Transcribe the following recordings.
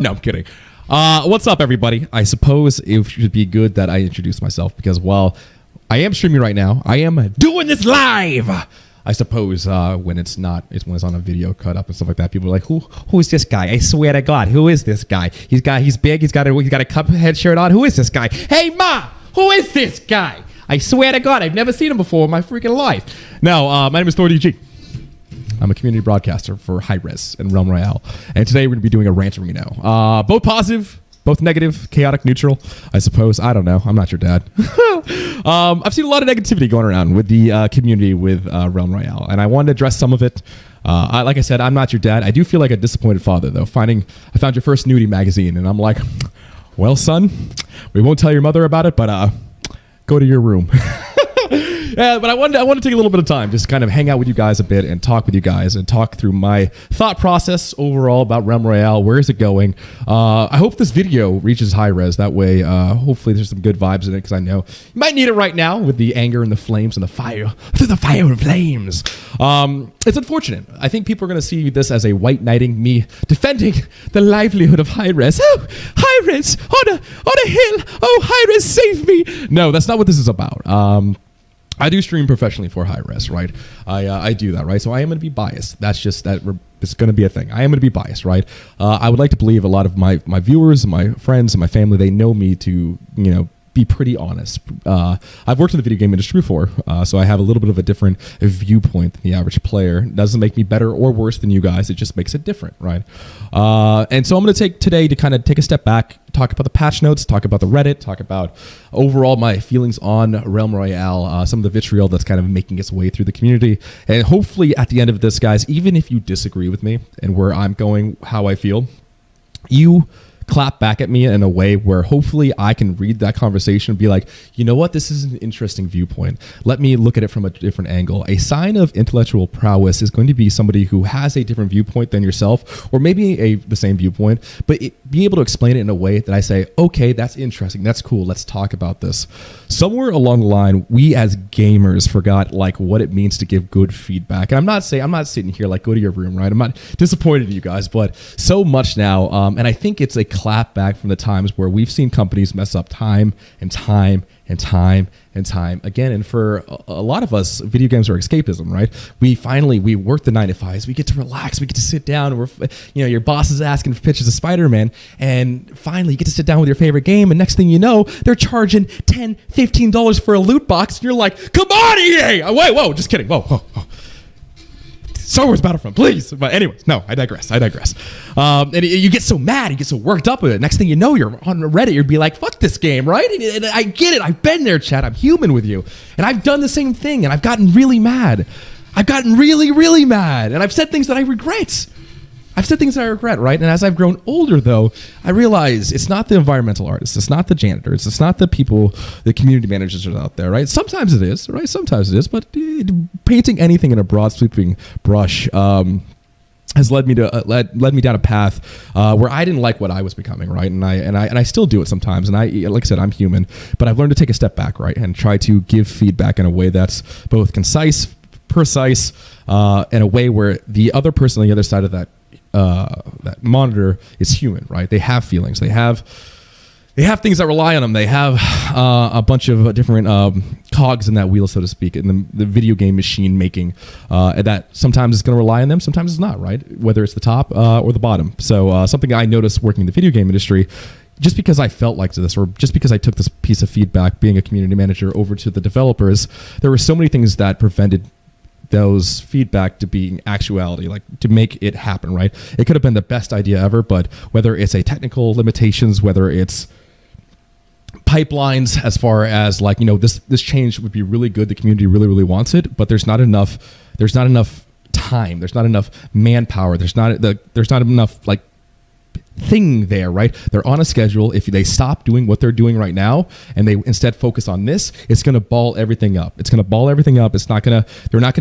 No, I'm kidding. What's up, everybody? I suppose it should be good that I introduce myself because while I am streaming right now, I am doing this live. I suppose when it's not, when it's on a video cut up and stuff like that, people are like, "Who is this guy? I swear to God, who is this guy? He's big. He's got a Cuphead shirt on. Who is this guy? Hey, Ma, who is this guy? I swear to God, I've never seen him before in my freaking life." No, my name is ThorDG. I'm a community broadcaster for High Res and Realm Royale, and today we're going to be doing a rant arena. Both positive, both negative, chaotic, neutral, I suppose. I don't know. I'm not your dad. I've seen a lot of negativity going around with the community with Realm Royale, and I wanted to address some of it. Like I said, I'm not your dad. I do feel like a disappointed father, though. I found your first nudie magazine, and I'm like, well, son, we won't tell your mother about it, but go to your room. Yeah, but I wanted to take a little bit of time, just kind of hang out with you guys a bit and talk with you guys and talk through my thought process overall about Realm Royale. Where is it going? I hope this video reaches high res. That way, hopefully there's some good vibes in it because I know you might need it right now with the anger and the flames and the fire. Through the fire and flames. It's unfortunate. I think people are going to see this as a white knighting, me defending the livelihood of high res. Oh, high res on a hill. Oh, high res, save me. No, that's not what this is about. I do stream professionally for high res, right? I do that, right? So I am going to be biased. That's just that. It's going to be a thing. I am going to be biased, right? I would like to believe a lot of my viewers and my friends and my family, they know me to, be pretty honest. I've worked in the video game industry before, so I have a little bit of a different viewpoint than the average player. It doesn't make me better or worse than you guys. It just makes it different, right? And so I'm going to take today to kind of take a step back, talk about the patch notes, talk about the Reddit, talk about overall my feelings on Realm Royale, some of the vitriol that's kind of making its way through the community. And hopefully at the end of this, guys, even if you disagree with me and where I'm going, how I feel, you clap back at me in a way where hopefully I can read that conversation and be like, you know what, this is an interesting viewpoint. Let me look at it from a different angle. A sign of intellectual prowess is going to be somebody who has a different viewpoint than yourself, or maybe the same viewpoint, but be able to explain it in a way that I say, okay, that's interesting, that's cool, let's talk about this. Somewhere along the line, we as gamers forgot like what it means to give good feedback. And I'm not sitting here like go to your room, right? I'm not disappointed in you guys, but so much now, and I think it's a clap back from the times where we've seen companies mess up time and time and time and time again. And for a lot of us, video games are escapism, right? We work the 9 to 5s. We get to relax. We get to sit down. Your boss is asking for pictures of Spider-Man, and finally you get to sit down with your favorite game. And next thing you know, they're charging $10, $15 for a loot box, and you're like, "Come on, EA!" Wait, whoa, just kidding. Whoa. Star Wars Battlefront, please. But anyways, no, I digress. And you get so mad, you get so worked up with it. Next thing you know, you're on Reddit, you'd be like, fuck this game, right? And I get it. I've been there, chat. I'm human with you. And I've done the same thing, and I've gotten really mad. I've gotten really, really mad. And I've said things that I regret. Right? And as I've grown older, though, I realize it's not the environmental artists, it's not the janitors, it's not the people, the community managers are out there, right? Sometimes it is, right? Sometimes it is, but painting anything in a broad sweeping brush has led me down a path where I didn't like what I was becoming, right? And I still do it sometimes. And like I said, I'm human, but I've learned to take a step back, right, and try to give feedback in a way that's both concise, precise, in a way where the other person on the other side of that monitor is human, right? They have feelings. They have things that rely on them. They have a bunch of different cogs in that wheel, so to speak, in the video game machine making. That sometimes it's going to rely on them, sometimes it's not, right? Whether it's the top or the bottom. So something I noticed working in the video game industry, just because I felt like this, or just because I took this piece of feedback, being a community manager, over to the developers, there were so many things that prevented those feedback to being actuality, like to make it happen, right? It could have been the best idea ever, but whether it's a technical limitations, whether it's pipelines, as far as like, this change would be really good, the community really, really wants it, but there's not enough time, there's not enough manpower, there's not enough like thing there, right? They're on a schedule. If they stop doing what they're doing right now and they instead focus on this, it's going to ball everything up. They're not going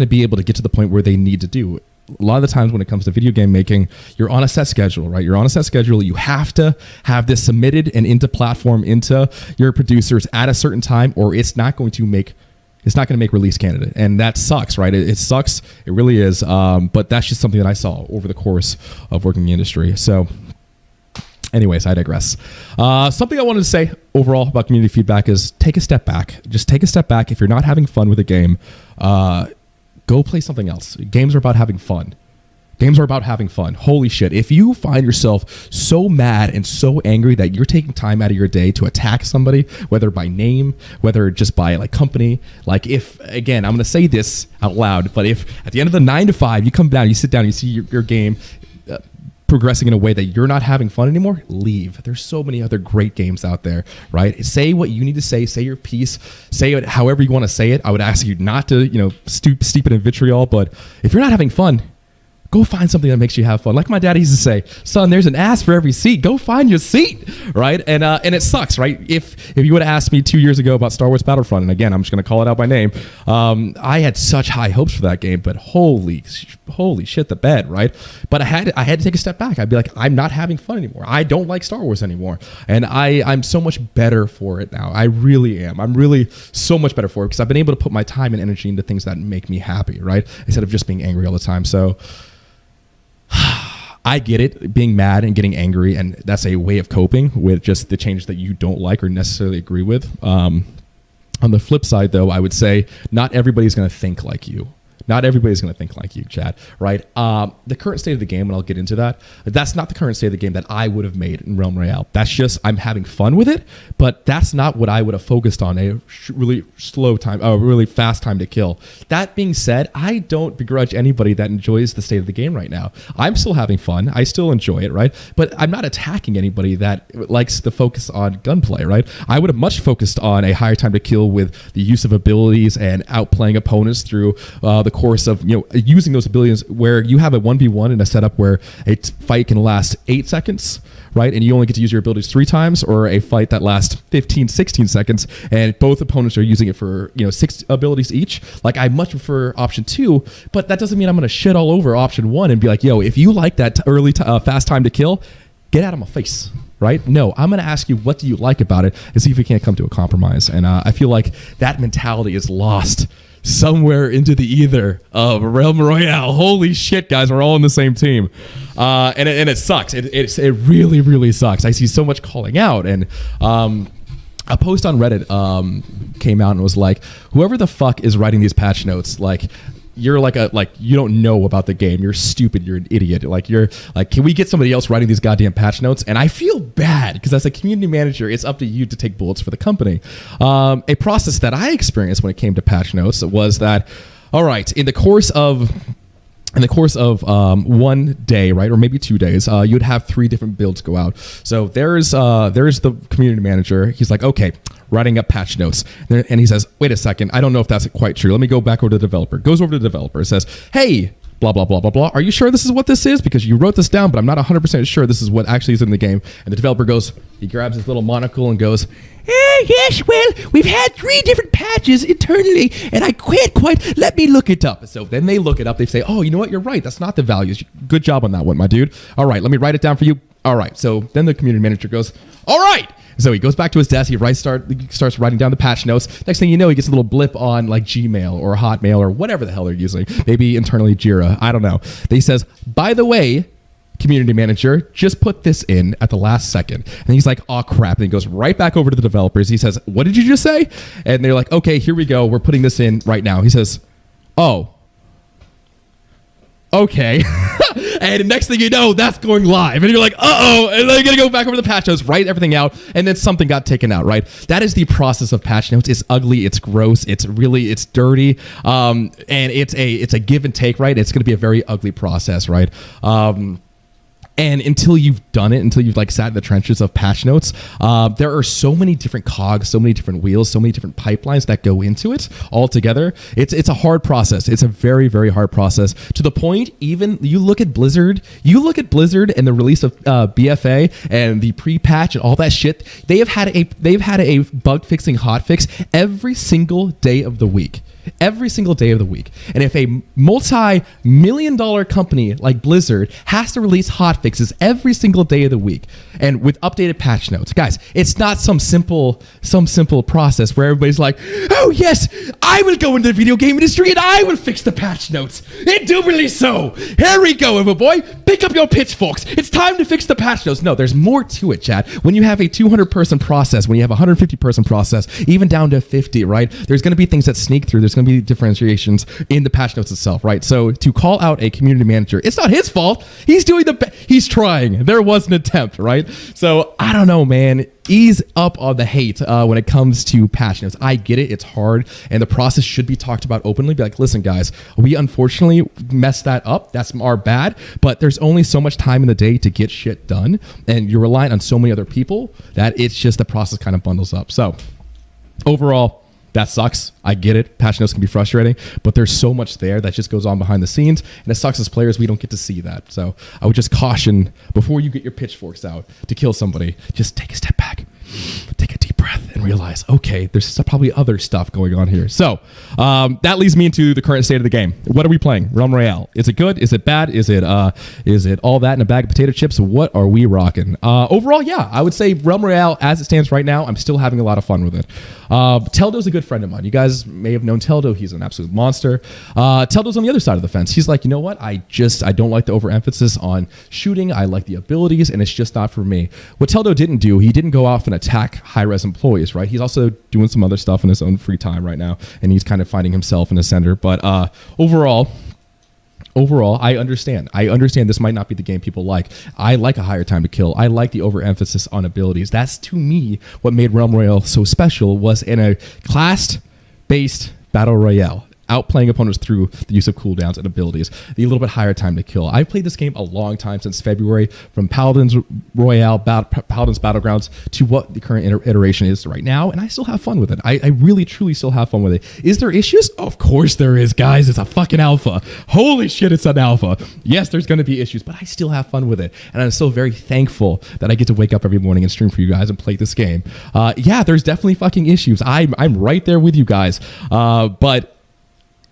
to be able to get to the point where they need to do. A lot of the times when it comes to video game making, you're on a set schedule, right? You're on a set schedule. You have to have this submitted and into platform, into your producers at a certain time, or it's not going to make release candidate. And that sucks, right? It sucks. It really is. But that's just something that I saw over the course of working in the industry. So Anyways, I digress. Something I wanted to say overall about community feedback is take a step back. Just take a step back. If you're not having fun with a game, go play something else. Games are about having fun. Games are about having fun. Holy shit. If you find yourself so mad and so angry that you're taking time out of your day to attack somebody, whether by name, whether just by like company, like if, again, I'm going to say this out loud, but if at the end of the 9 to 5, you come down, you sit down, you see your game progressing in a way that you're not having fun anymore, leave. There's so many other great games out there, right? Say what you need to say your piece, say it however you want to say it. I would ask you not to, steep it in vitriol, but if you're not having fun, go find something that makes you have fun. Like my dad used to say, son, there's an ass for every seat. Go find your seat, right? And it sucks, right? If you would have asked me 2 years ago about Star Wars Battlefront, and again, I'm just going to call it out by name, I had such high hopes for that game, but holy shit, the bed, right? But I had to take a step back. I'd be like, I'm not having fun anymore. I don't like Star Wars anymore. And I'm so much better for it now. I really am. I'm really so much better for it because I've been able to put my time and energy into things that make me happy, right? Instead of just being angry all the time. So I get it, being mad and getting angry, and that's a way of coping with just the change that you don't like or necessarily agree with. On the flip side, though, I would say not everybody's going to think like you. Not everybody's going to think like you, Chad, right? The current state of the game, and I'll get into that, that's not the current state of the game that I would have made in Realm Royale. That's just, I'm having fun with it, but that's not what I would have focused on, a really really fast time to kill. That being said, I don't begrudge anybody that enjoys the state of the game right now. I'm still having fun. I still enjoy it, right? But I'm not attacking anybody that likes to focus on gunplay, right? I would have much focused on a higher time to kill with the use of abilities and outplaying opponents through the course of using those abilities where you have a 1v1 in a setup where a fight can last 8 seconds, right? And you only get to use your abilities 3 times, or a fight that lasts 15, 16 seconds and both opponents are using it for 6 abilities each. Like, I much prefer option 2, but that doesn't mean I'm going to shit all over option 1 and be like, yo, if you like that early fast time to kill, get out of my face. Right? No, I'm going to ask you, what do you like about it, and see if we can't come to a compromise. And I feel like that mentality is lost somewhere into the ether of Realm Royale. Holy shit, guys, we're all on the same team. And it sucks. It really, really sucks. I see so much calling out. And a post on Reddit came out and was like, whoever the fuck is writing these patch notes, like, you're you don't know about the game. You're stupid. You're an idiot. You're like, can we get somebody else writing these goddamn patch notes? And I feel bad because as a community manager, it's up to you to take bullets for the company. A process that I experienced when it came to patch notes was that, all right, in the course of one day, right, or maybe 2 days, you'd have 3 different builds go out. So there's the community manager. He's like, okay, writing up patch notes. And he says, wait a second, I don't know if that's quite true. Let me go back over to the developer. Goes over to the developer, says, hey, blah, blah, blah, blah, blah. Are you sure this is what this is? Because you wrote this down, but I'm not 100% sure this is what actually is in the game. And the developer goes, he grabs his little monocle and goes, yes, well, we've had 3 different patches internally, and I can't quite, let me look it up. So then they look it up. They say, oh, you know what? You're right. That's not the values. Good job on that one, my dude. All right, let me write it down for you. All right. So then the community manager goes, all right. So he goes back to his desk. He starts writing down the patch notes. Next thing you know, he gets a little blip on like Gmail or Hotmail or whatever the hell they're using. Maybe internally Jira. I don't know. He says, by the way, community manager, just put this in at the last second. And he's like, oh crap. And he goes right back over to the developers. He says, what did you just say? And they're like, okay, here we go. We're putting this in right now. He says, oh, okay. And next thing you know, that's going live. And you're like, uh-oh. And then you're going to go back over the patch notes, write everything out, and then something got taken out, right? That is the process of patch notes. It's ugly. It's gross. It's dirty. And it's a give and take, right? It's going to be a very ugly process, right? And until you've done it, until you've sat in the trenches of patch notes, there are so many different cogs, so many different wheels, so many different pipelines that go into it all together. It's a hard process. It's a very, very hard process, to the point even you look at Blizzard and the release of BFA and the pre-patch and all that shit. They've had a bug fixing hotfix every single day of the week. every single day of the week. And if a multi-million-dollar company like Blizzard has to release hotfixes every single day of the week and with updated patch notes, guys, it's not some simple process where everybody's like, oh yes, I will go into the video game industry and I will fix the patch notes. Indubitably so. Here we go, everybody. Pick up your pitchforks. It's time to fix the patch notes. No, there's more to it, chat. When you have a 200-person process, when you have a 150-person process, even down to 50, right? There's going to be things that sneak through. There's going to be differentiations in the patch notes itself, right? So to call out a community manager, it's not his fault. He's doing he's trying. There was an attempt, right? So I don't know, man. Ease up on the hate when it comes to patch notes. I get it. It's hard. And the process should be talked about openly. Be like, listen, guys, we unfortunately messed that up. That's our bad. But there's only so much time in the day to get shit done. And you're relying on so many other people that it's just the process kind of bundles up. So overall, that sucks. I get it. Patch notes can be frustrating, but there's so much there that just goes on behind the scenes, and it sucks as players we don't get to see that. So I would just caution before you get your pitchforks out to kill somebody, just take a step back, take a deep breath, and realize, okay, there's probably other stuff going on here. So that leads me into the current state of the game. What are we playing? Realm Royale. Is it good? Is it bad? Is it all that in a bag of potato chips? What are we rocking? Overall, yeah, I would say Realm Royale, as it stands right now, I'm still having a lot of fun with it. Teldo's a good friend of mine. You guys may have known Teldo. He's an absolute monster. Teldo's on the other side of the fence. He's like, you know what? I don't like the overemphasis on shooting. I like the abilities, and it's just not for me. What Teldo didn't do, he didn't go off and attack high-res employees, right? He's also doing some other stuff in his own free time right now, and he's kind of finding himself in the center. But overall, I understand. This might not be the game people like. I like a higher time to kill. I like the overemphasis on abilities. That's, to me, what made Realm Royale so special, was in a class-based battle royale, outplaying opponents through the use of cooldowns and abilities, the little bit higher time to kill. I've played this game a long time, since February, from Paladins Royale, Paladins Battlegrounds, to what the current iteration is right now, and I still have fun with it. I really, truly still have fun with it. Is there issues? Of course there is, guys. It's a fucking alpha. Holy shit, it's an alpha. Yes, there's going to be issues, but I still have fun with it, and I'm still very thankful that I get to wake up every morning and stream for you guys and play this game. Yeah, there's definitely fucking issues. I'm right there with you guys, but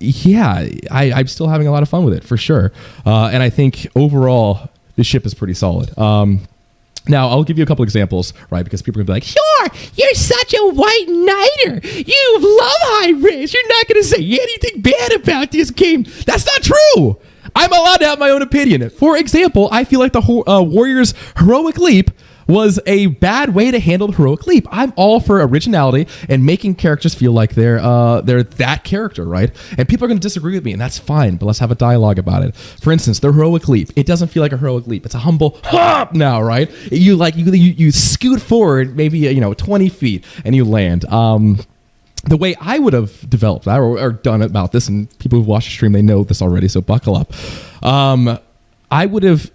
yeah, I'm still having a lot of fun with it, for sure. And I think overall, this ship is pretty solid. Now, I'll give you a couple examples, right? Because people are going to be like, sure, you're such a white knighter. You love high risk. You're not going to say anything bad about this game. That's not true. I'm allowed to have my own opinion. For example, I feel like the Warriors' heroic leap was a bad way to handle the heroic leap. I'm all for originality and making characters feel like they're that character, right? And people are going to disagree with me, and that's fine, but let's have a dialogue about it. For instance, the heroic leap. It doesn't feel like a heroic leap. It's a humble hop now, right? You scoot forward maybe 20 feet and you land. The way I would have developed that or done about this, and people who've watched the stream, they know this already, so buckle up. I would have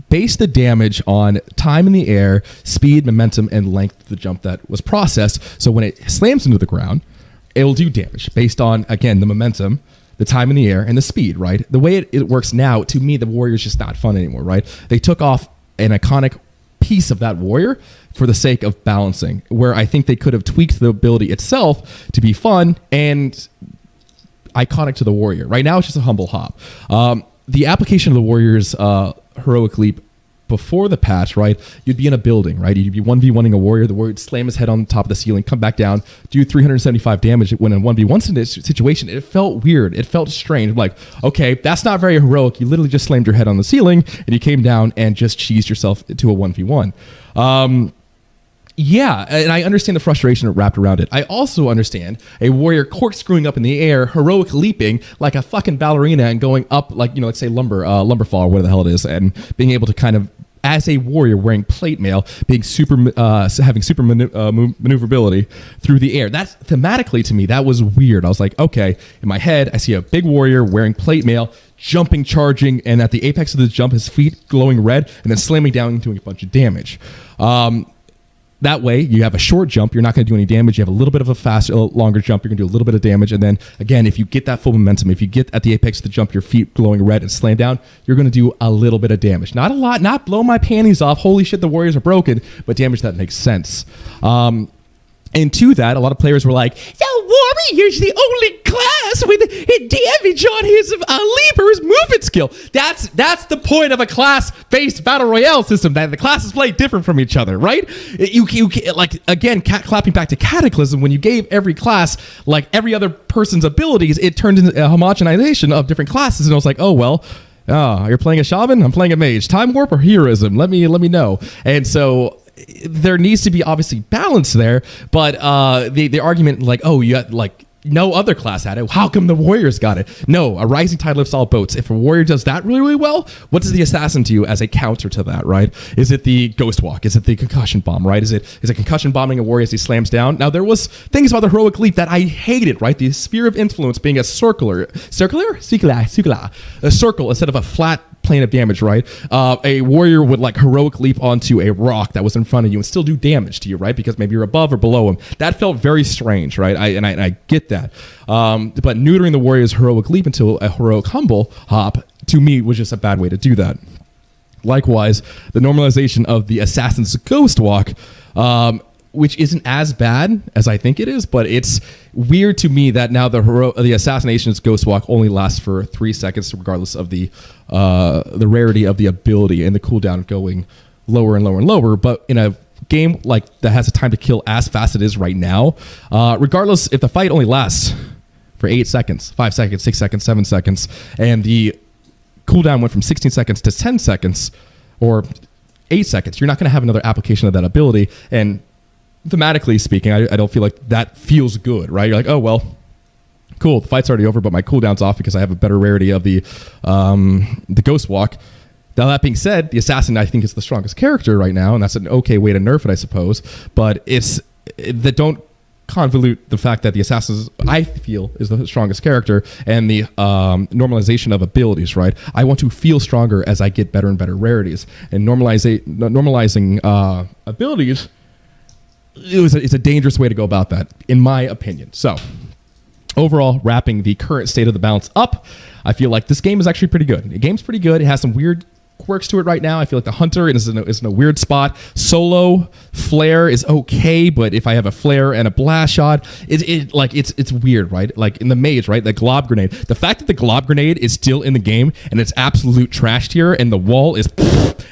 base the damage on time in the air, speed, momentum, and length of the jump that was processed. So when it slams into the ground, it will do damage based on, again, the momentum, the time in the air, and the speed, right? The way it works now, to me, the Warrior's just not fun anymore, right? They took off an iconic piece of that Warrior for the sake of balancing, where I think they could have tweaked the ability itself to be fun and iconic to the Warrior. Right now, it's just a humble hop. The application of the Warrior's heroic leap before the patch, right? You'd be in a building, right? You'd be 1v1ing a warrior. The warrior would slam his head on top of the ceiling, come back down, do 375 damage. When in 1v1 situation, it felt weird. It felt strange. Like, okay, that's not very heroic. You literally just slammed your head on the ceiling and you came down and just cheesed yourself to a 1v1. Yeah, and I understand the frustration wrapped around it. I also understand a warrior corkscrewing up in the air, heroic leaping like a fucking ballerina and going up like, let's say lumber fall or whatever the hell it is, and being able to kind of, as a warrior wearing plate mail, being having super maneuverability through the air. That's thematically, to me, that was weird. I was like, okay, in my head, I see a big warrior wearing plate mail, jumping, charging, and at the apex of the jump, his feet glowing red, and then slamming down and doing a bunch of damage. That way, you have a short jump, you're not going to do any damage. You have a little bit of a faster, longer jump, you're going to do a little bit of damage. And then, again, if you get that full momentum, if you get at the apex of the jump, your feet glowing red and slam down, you're going to do a little bit of damage. Not a lot, not blow my panties off, holy shit, the warriors are broken, but damage that makes sense. And to that, a lot of players were like, so warrior's the only class with damage on his Lieber's movement skill. That's the point of a class-based battle royale system, that the classes play different from each other, right? You like, again, clapping back to Cataclysm, when you gave every class like every other person's abilities, it turned into a homogenization of different classes, and I was like, oh well. You're playing a shaman? I'm playing a mage. Time warp or heroism? Let me know. And so there needs to be obviously balance there, but the argument like, oh, you had, like, no other class had it. How come the warriors got it? No, a rising tide lifts all boats. If a warrior does that really, really well, what does the assassin do as a counter to that, right? Is it the ghost walk? Is it the concussion bomb, right? Is it concussion bombing a warrior as he slams down? Now, there was things about the heroic leap that I hated, right? The sphere of influence being a circle instead of a flat plane of damage, right? A warrior would like heroic leap onto a rock that was in front of you and still do damage to you, right? Because maybe you're above or below him. That felt very strange, right? I get that. But neutering the warrior's heroic leap into a heroic humble hop, to me, was just a bad way to do that. Likewise, the normalization of the assassin's ghost walk, which isn't as bad as I think it is, but it's weird to me that now the assassination's ghost walk only lasts for 3 seconds, regardless of the rarity of the ability and the cooldown going lower and lower and lower. But in a game like that has a time to kill as fast as it is right now, regardless if the fight only lasts for 8 seconds, 5 seconds, 6 seconds, 7 seconds, and the cooldown went from 16 seconds to 10 seconds or 8 seconds, you're not going to have another application of that ability. And thematically speaking, I don't feel like that feels good, right? You're like, oh, well, cool, the fight's already over, but my cooldown's off because I have a better rarity of the ghost walk. Now, that being said, the assassin, I think, is the strongest character right now, and that's an okay way to nerf it, I suppose. But don't convolute the fact that the assassin, I feel, is the strongest character, and the normalization of abilities, right? I want to feel stronger as I get better and better rarities. And normalizing abilities, it's a dangerous way to go about that, in my opinion. So, overall, wrapping the current state of the balance up, I feel like this game is actually pretty good. The game's pretty good. It has some weird quirks to it right now. I feel like the hunter is in a weird spot. Solo flare is okay, but if I have a flare and a blast shot, it's weird, right? Like in the mage, right? The glob grenade. The fact that the glob grenade is still in the game and it's absolute trash tier, and the wall is,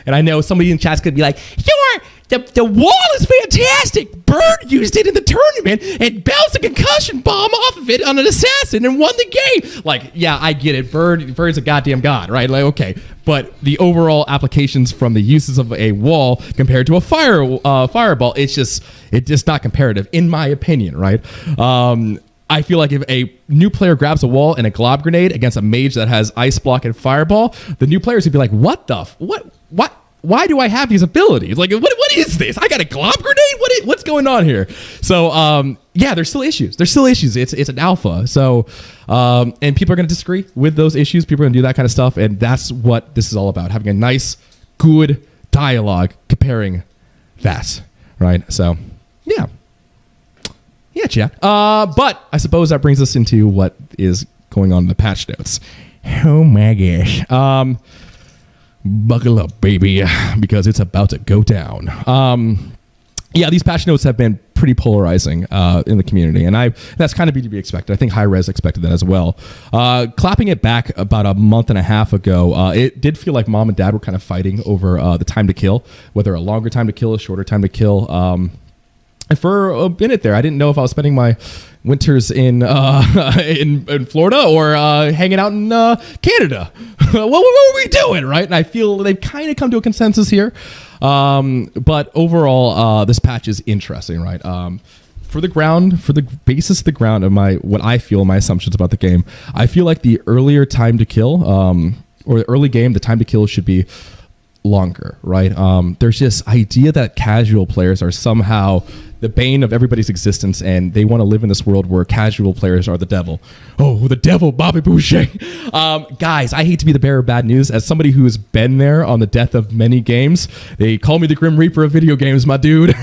and I know somebody in chat's gonna be like, the wall is fantastic. Bird used it in the tournament and bounced a concussion bomb off of it on an assassin and won the game. Like, yeah, I get it. Bird's a goddamn god, right? Like, okay. But the overall applications from the uses of a wall compared to a fireball, it's just not comparative, in my opinion, right? I feel like if a new player grabs a wall and a glob grenade against a mage that has ice block and fireball, the new players would be like, what? Why do I have these abilities? Like, what is this? I got a glob grenade? What's going on here? So, yeah, there's still issues. It's an alpha. So, and people are going to disagree with those issues. People are going to do that kind of stuff. And that's what this is all about. Having a nice, good dialogue comparing that, right? So, yeah. Yeah, chat. But I suppose that brings us into what is going on in the patch notes. Oh my gosh. Buckle up, baby, because it's about to go down. Yeah, these patch notes have been pretty polarizing in the community, and that's kind of to be expected. I think High Res expected that as well. Clapping it back about a month and a half ago, it did feel like mom and dad were kind of fighting over the time to kill, whether a longer time to kill, a shorter time to kill. And for a minute there, I didn't know if I was spending my winters in Florida or hanging out in Canada. What were we doing, right? And I feel they've kind of come to a consensus here. But overall, this patch is interesting, right? For the basis of the ground of what I feel, my assumptions about the game, I feel like the earlier time to kill, or the early game, the time to kill should be longer, right? There's this idea that casual players are somehow the bane of everybody's existence, and they want to live in this world where casual players are the devil. Oh, the devil, Bobby Boucher. Guys, I hate to be the bearer of bad news. As somebody who has been there on the death of many games, they call me the Grim Reaper of video games, my dude.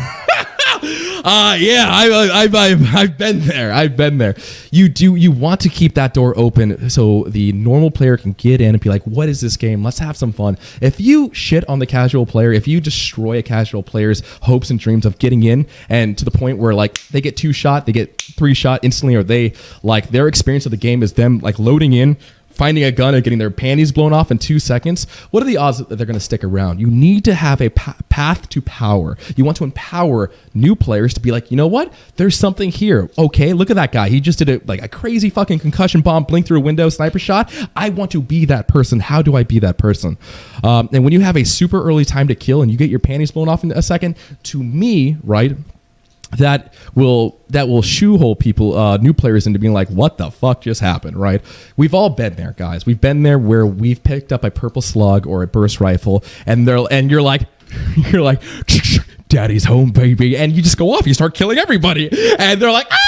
Yeah, I've been there. I've been there. You want to keep that door open so the normal player can get in and be like, what is this game? Let's have some fun. If you shit on the casual player, if you destroy a casual player's hopes and dreams of getting in, and to the point where like they get 2 shot, they get 3 shot instantly, or they like their experience of the game is them like loading in, finding a gun and getting their panties blown off in 2 seconds, what are the odds that they're going to stick around? You need to have a path to power. You want to empower new players to be like, you know what? There's something here. Okay, look at that guy. He just did a crazy fucking concussion bomb, blink through a window, sniper shot. I want to be that person. How do I be that person? And when you have a super early time to kill and you get your panties blown off in a second, to me, right, that will shoehole people, new players, into being like, what the fuck just happened, right? We've all been there, guys. We've been there where we've picked up a purple slug or a burst rifle, and you're like, daddy's home, baby, and you just go off. You start killing everybody, and they're like, run!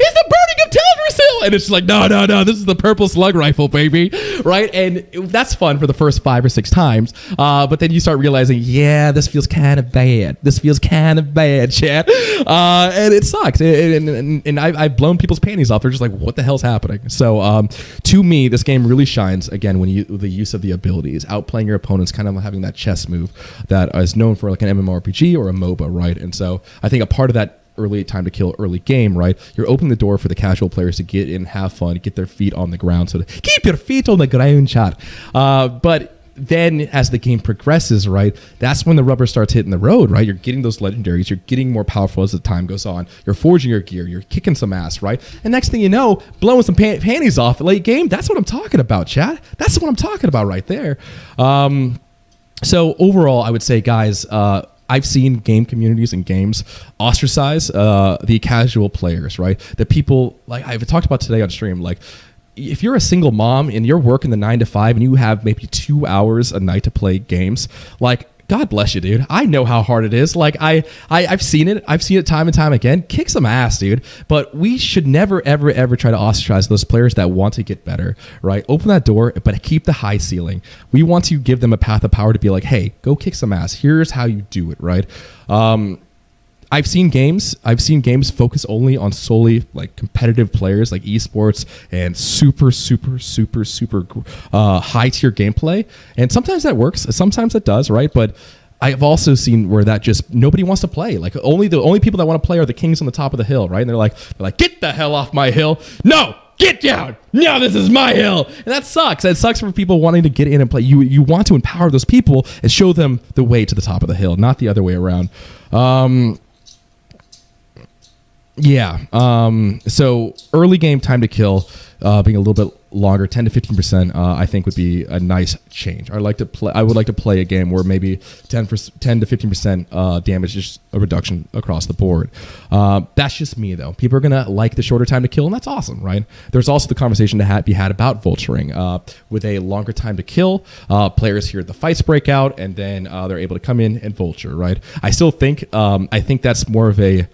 It's the burning of Teldrassil! And it's just like, no, this is the purple slug rifle, baby, right? And that's fun for the first 5 or 6 times, but then you start realizing, yeah, this feels kind of bad. This feels kind of bad, chat, and it sucks. And I've blown people's panties off. They're just like, what the hell's happening? So to me, this game really shines again when the use of the abilities, outplaying your opponents, kind of having that chess move that is known for like an MMORPG or a MOBA, right? And so I think a part of that early time to kill, early game, right? You're opening the door for the casual players to get in, have fun, get their feet on the ground. So to keep your feet on the ground, chat. But then as the game progresses, right, that's when the rubber starts hitting the road, right? You're getting those legendaries. You're getting more powerful as the time goes on. You're forging your gear. You're kicking some ass, right? And next thing you know, blowing some panties off late game. That's what I'm talking about, chat. That's what I'm talking about right there. So overall, I would say, guys, I've seen game communities and games ostracize the casual players, right? The people, like I've talked about today on stream, like if you're a single mom and you're working the 9 to 5 and you have maybe 2 hours a night to play games, like God bless you, dude. I know how hard it is. Like I've seen it. I've seen it time and time again. Kick some ass, dude. But we should never, ever, ever try to ostracize those players that want to get better, right? Open that door, but keep the high ceiling. We want to give them a path of power to be like, hey, go kick some ass. Here's how you do it, right? I've seen games focus only on solely like competitive players, like esports and super high tier gameplay. And sometimes that works, sometimes it does, right? But I've also seen where that just nobody wants to play. Like the only people that want to play are the kings on the top of the hill, right? And they're like, get the hell off my hill. No, get down. No, this is my hill. And that sucks. It sucks for people wanting to get in and play. You want to empower those people and show them the way to the top of the hill, not the other way around. So early game time to kill, being a little bit longer, 10 to 15%, I think would be a nice change. I would like to play a game where maybe 10 to 15% damage, just a reduction across the board. That's just me though. People are gonna like the shorter time to kill, and that's awesome, right? There's also the conversation to be had about vulturing. With a longer time to kill, players hear the fights break out, and then they're able to come in and vulture, right? I still think I think that's more of a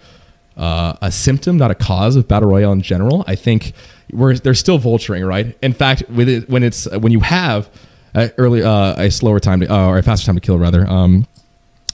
symptom, not a cause of battle royale in general. I think they're still vulturing, right? In fact, when you have a slower time to, or a faster time to kill, rather.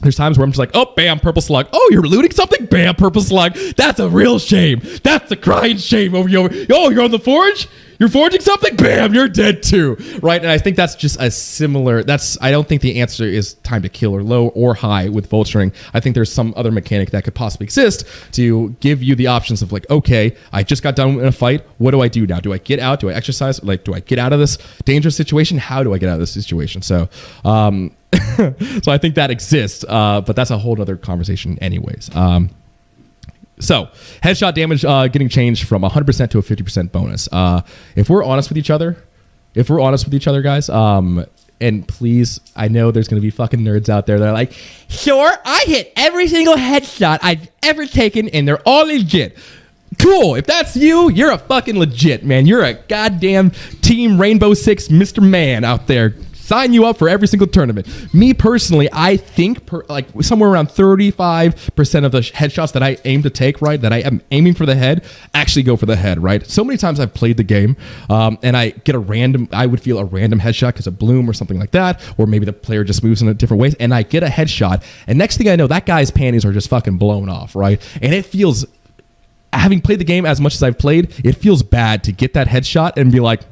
There's times where I'm just like, oh, bam, purple slug. Oh, you're looting something? Bam, purple slug. That's a real shame. That's a crying shame over you. Oh, you're on the forge? You're forging something? Bam, you're dead too. Right? And I think that's just a similar, I don't think the answer is time to kill or low or high with vulturing. I think there's some other mechanic that could possibly exist to give you the options of like, okay, I just got done in a fight. What do I do now? Do I get out? Do I exercise? Like, do I get out of this dangerous situation? How do I get out of this situation? So, so I think that exists, but that's a whole other conversation anyways. So headshot damage getting changed from 100% to a 50% bonus. If we're honest with each other, guys, and please, I know there's going to be fucking nerds out there that are like, sure, I hit every single headshot I've ever taken and they're all legit. Cool. If that's you, you're a fucking legit, man. You're a goddamn Team Rainbow Six Mr. Man out there sign you up for every single tournament. Me personally, I think like somewhere around 35% of the headshots that I aim to take, right, that I am aiming for the head, actually go for the head, right? So many times I've played the game and I get I would feel a random headshot because of bloom or something like that, or maybe the player just moves in a different way, and I get a headshot, and next thing I know, that guy's panties are just fucking blown off, right? And it feels, having played the game as much as I've played, it feels bad to get that headshot and be like,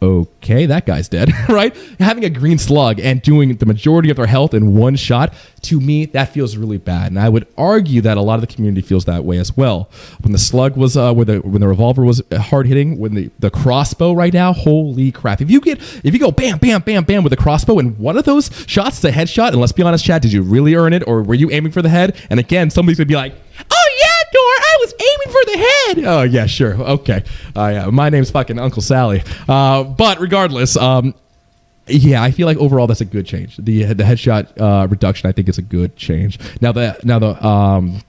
okay, that guy's dead, right? Having a green slug and doing the majority of their health in one shot, to me, that feels really bad. And I would argue that a lot of the community feels that way as well. When the slug was, when the revolver was hard hitting, when the crossbow right now, holy crap. If you go bam, bam, bam, bam with a crossbow and one of those shots is a headshot, and let's be honest, chat, did you really earn it or were you aiming for the head? And again, somebody's gonna be like, oh yeah, I was aiming for the head. Oh yeah, sure, okay. Yeah, my name's fucking Uncle Sally. But regardless, yeah, I feel like overall that's a good change. The headshot reduction, I think, is a good change. Now the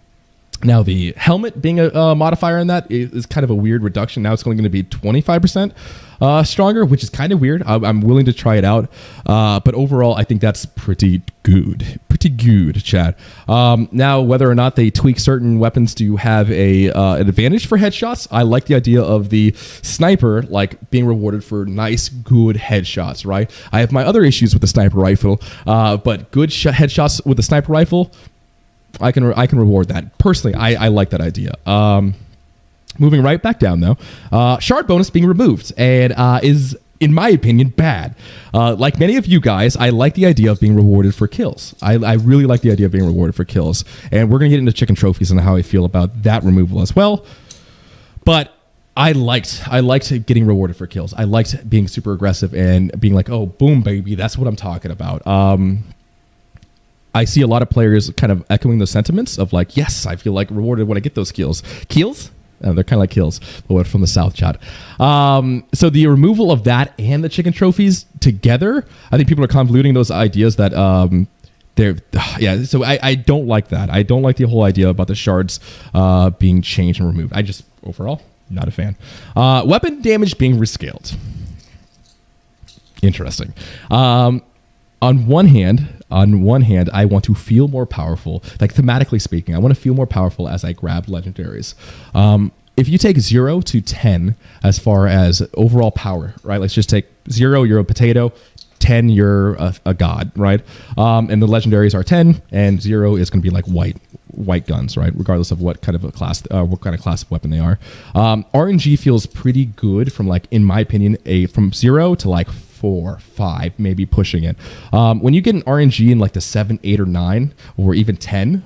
helmet being a modifier in that is kind of a weird reduction. Now it's only going to be 25% stronger, which is kind of weird. I'm willing to try it out. But overall, I think that's pretty good. Pretty good, chat. Now, whether or not they tweak certain weapons to have an advantage for headshots, I like the idea of the sniper like being rewarded for nice, good headshots, right? I have my other issues with the sniper rifle, but good headshots with the sniper rifle, I can reward that. Personally, I like that idea. Moving right back down, though. Shard bonus being removed and is, in my opinion, bad. Like many of you guys, I like the idea of being rewarded for kills. I really like the idea of being rewarded for kills. And we're going to get into chicken trophies and how I feel about that removal as well. But I liked getting rewarded for kills. I liked being super aggressive and being like, oh, boom, baby, that's what I'm talking about. I see a lot of players kind of echoing the sentiments of like, yes, I feel like rewarded when I get those kills. Kills? They're kind of like kills, but from the South, chat. So the removal of that and the chicken trophies together, I think people are convoluting those ideas that yeah. So I don't like that. I don't like the whole idea about the shards being changed and removed. I just overall not a fan. Weapon damage being rescaled. Interesting. On one hand, I want to feel more powerful. Like thematically speaking, I want to feel more powerful as I grab legendaries. If you take 0 to 10 as far as overall power, right? Let's just take 0, you're a potato. 10, you're a god, right? And the legendaries are 10, and 0 is going to be like white guns, right? Regardless of what kind of class of weapon they are. RNG feels pretty good from, like, in my opinion, from 0 to like 4, 5, maybe pushing it. When you get an RNG in like the 7, 8, or 9, or even 10,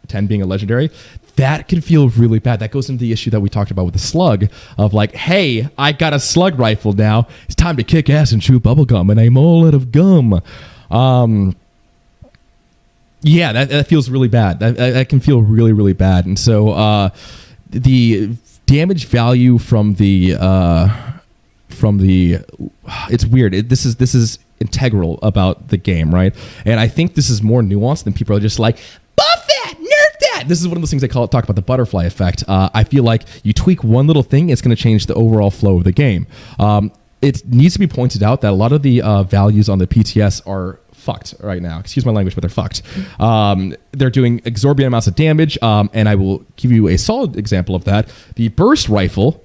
10 being a legendary, that can feel really bad. That goes into the issue that we talked about with the slug of like, hey, I got a slug rifle now. It's time to kick ass and chew bubblegum, and I'm all out of gum. Yeah, that feels really bad. That can feel really, really bad. And so the damage value from the it's weird. This is integral about the game, right? And I think this is more nuanced than people are just like, buff that, nerf that. This is one of those things they talk about the butterfly effect. I feel like you tweak one little thing, it's going to change the overall flow of the game. It needs to be pointed out that a lot of the values on the PTS are fucked right now. Excuse my language, but they're fucked. They're doing exorbitant amounts of damage, and I will give you a solid example of that. The burst rifle,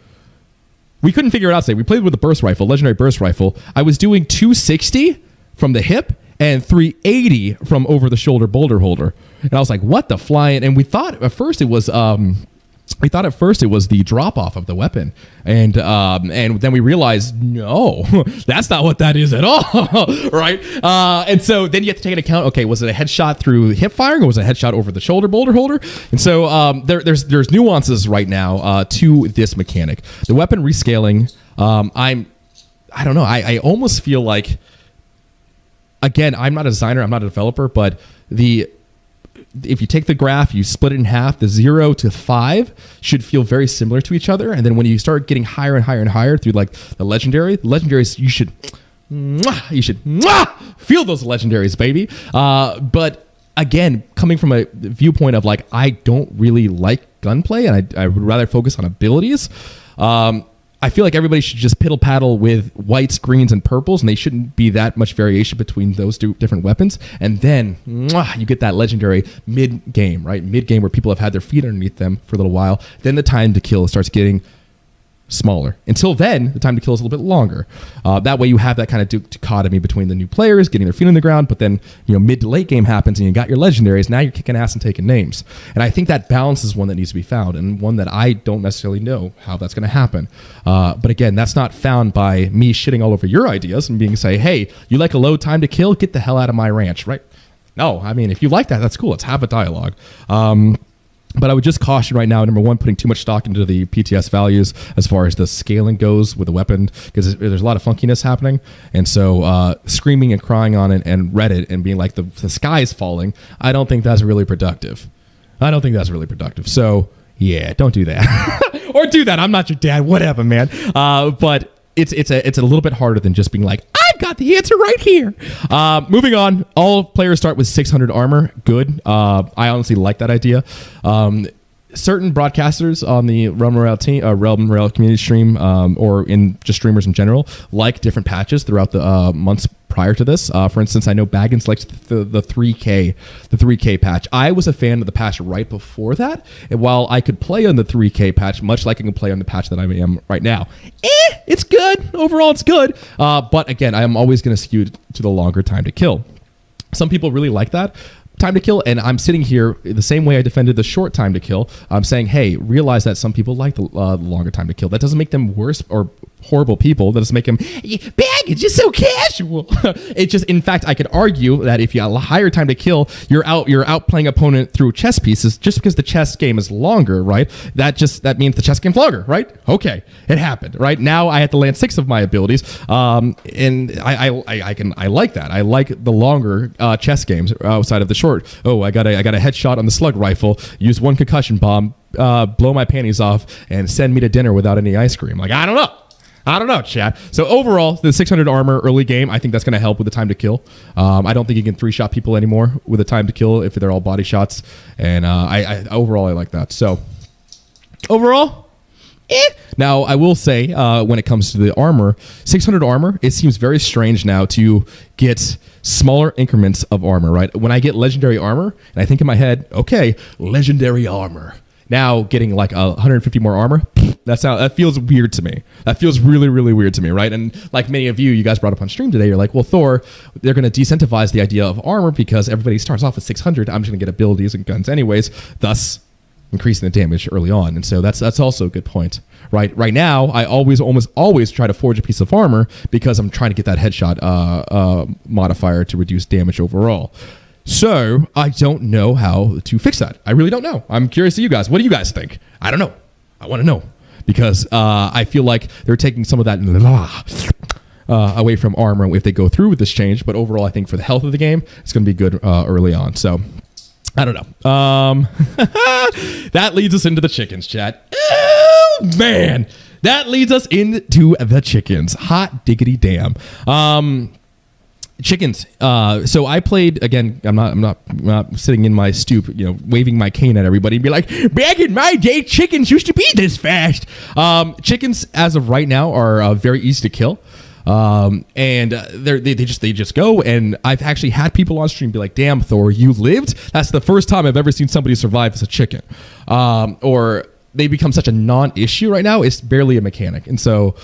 we couldn't figure it out today. We played with the burst rifle, legendary burst rifle. I was doing 260 from the hip and 380 from over the shoulder boulder holder. And I was like, what the flying? And we thought at first it was the drop off of the weapon. And then we realized, no, that's not what that is at all. Right. And so then you have to take into account, okay, was it a headshot through hip firing or was it a headshot over the shoulder boulder holder? And so there's nuances right now to this mechanic. The weapon rescaling, I don't know. I almost feel like, again, I'm not a designer, I'm not a developer, but if you take the graph, you split it in half, the 0 to 5 should feel very similar to each other. And then when you start getting higher and higher and higher through like the legendaries, you should feel those legendaries, baby. But again, coming from a viewpoint of like, I don't really like gunplay and I would rather focus on abilities. I feel like everybody should just piddle paddle with whites, greens, and purples, and they shouldn't be that much variation between those two different weapons. And then you get that legendary mid game, right? Mid game where people have had their feet underneath them for a little while. Then the time to kill starts getting smaller. Until then, the time to kill is a little bit longer. That way you have that kind of dichotomy between the new players getting their feet on the ground, but then mid to late game happens and you got your legendaries. Now you're kicking ass and taking names. And I think that balance is one that needs to be found, and one that I don't necessarily know how that's going to happen. But again, that's not found by me shitting all over your ideas and being say, hey, you like a low time to kill? Get the hell out of my ranch, right? No, I mean, if you like that, that's cool. Let's have a dialogue. But I would just caution right now, number one, putting too much stock into the PTS values as far as the scaling goes with the weapon, because there's a lot of funkiness happening. And so screaming and crying on it and Reddit and being like the sky is falling, I don't think that's really productive. So, yeah, don't do that. Or do that. I'm not your dad. Whatever, man. But it's a little bit harder than just being like, I've got the answer right here. Moving on, all players start with 600 armor. Good. I honestly like that idea. Certain broadcasters on the Realm Royale team, Realm Royale community stream, or in just streamers in general, like different patches throughout the months prior to this. For instance, I know Baggins likes the 3K patch. I was a fan of the patch right before that, and while I could play on the 3K patch, much like I can play on the patch that I am right now, it's good. Overall, it's good. But again, I am always going to skew to the longer time to kill. Some people really like that time to kill, and I'm sitting here the same way I defended the short time to kill. I'm saying, hey, realize that some people like the longer time to kill. That doesn't make them worse or horrible people. That doesn't make them baggage. It's so casual. It just, in fact, I could argue that if you have a higher time to kill, you're outplaying opponent through chess pieces. Just because the chess game is longer, right? That means the chess game's longer, right? Okay, it happened, right? Now I have to land 6 of my abilities, and I like that. I like the longer chess games outside of the short. Oh, I got a headshot on the slug rifle. Use 1 concussion bomb. Blow my panties off and send me to dinner without any ice cream. Like, I don't know, chat. So overall, the 600 armor early game, I think that's going to help with the time to kill. I don't think you can 3-shot people anymore with the time to kill if they're all body shots. And overall, I like that. So overall, Now, I will say, when it comes to the armor, 600 armor, it seems very strange now to get smaller increments of armor, right? When I get legendary armor, and I think in my head, okay, legendary armor. Now getting like 150 more armor, that feels weird to me. That feels really, really weird to me, right? And like many of you guys brought up on stream today, you're like, well, Thor, they're going to decentivize the idea of armor because everybody starts off with 600. I'm just going to get abilities and guns anyways, thus increasing the damage early on. And so that's also a good point, right? Right now, I almost always try to forge a piece of armor because I'm trying to get that headshot modifier to reduce damage overall. So I don't know how to fix that. I really don't know. I'm curious to you guys. What do you guys think? I don't know. I want to know because I feel like they're taking some of that away from armor if they go through with this change. But overall, I think for the health of the game, it's going to be good early on. So I don't know. That leads us into the chickens, chat. Oh, man. That leads us into the chickens. Hot diggity damn. Chickens. So I played again. I'm not sitting in my stoop, waving my cane at everybody and be like, back in my day, chickens used to be this fast. Chickens, as of right now, are very easy to kill. And they just go. And I've actually had people on stream be like, damn, Thor, you lived? That's the first time I've ever seen somebody survive as a chicken. Or they become such a non-issue right now. It's barely a mechanic. And so,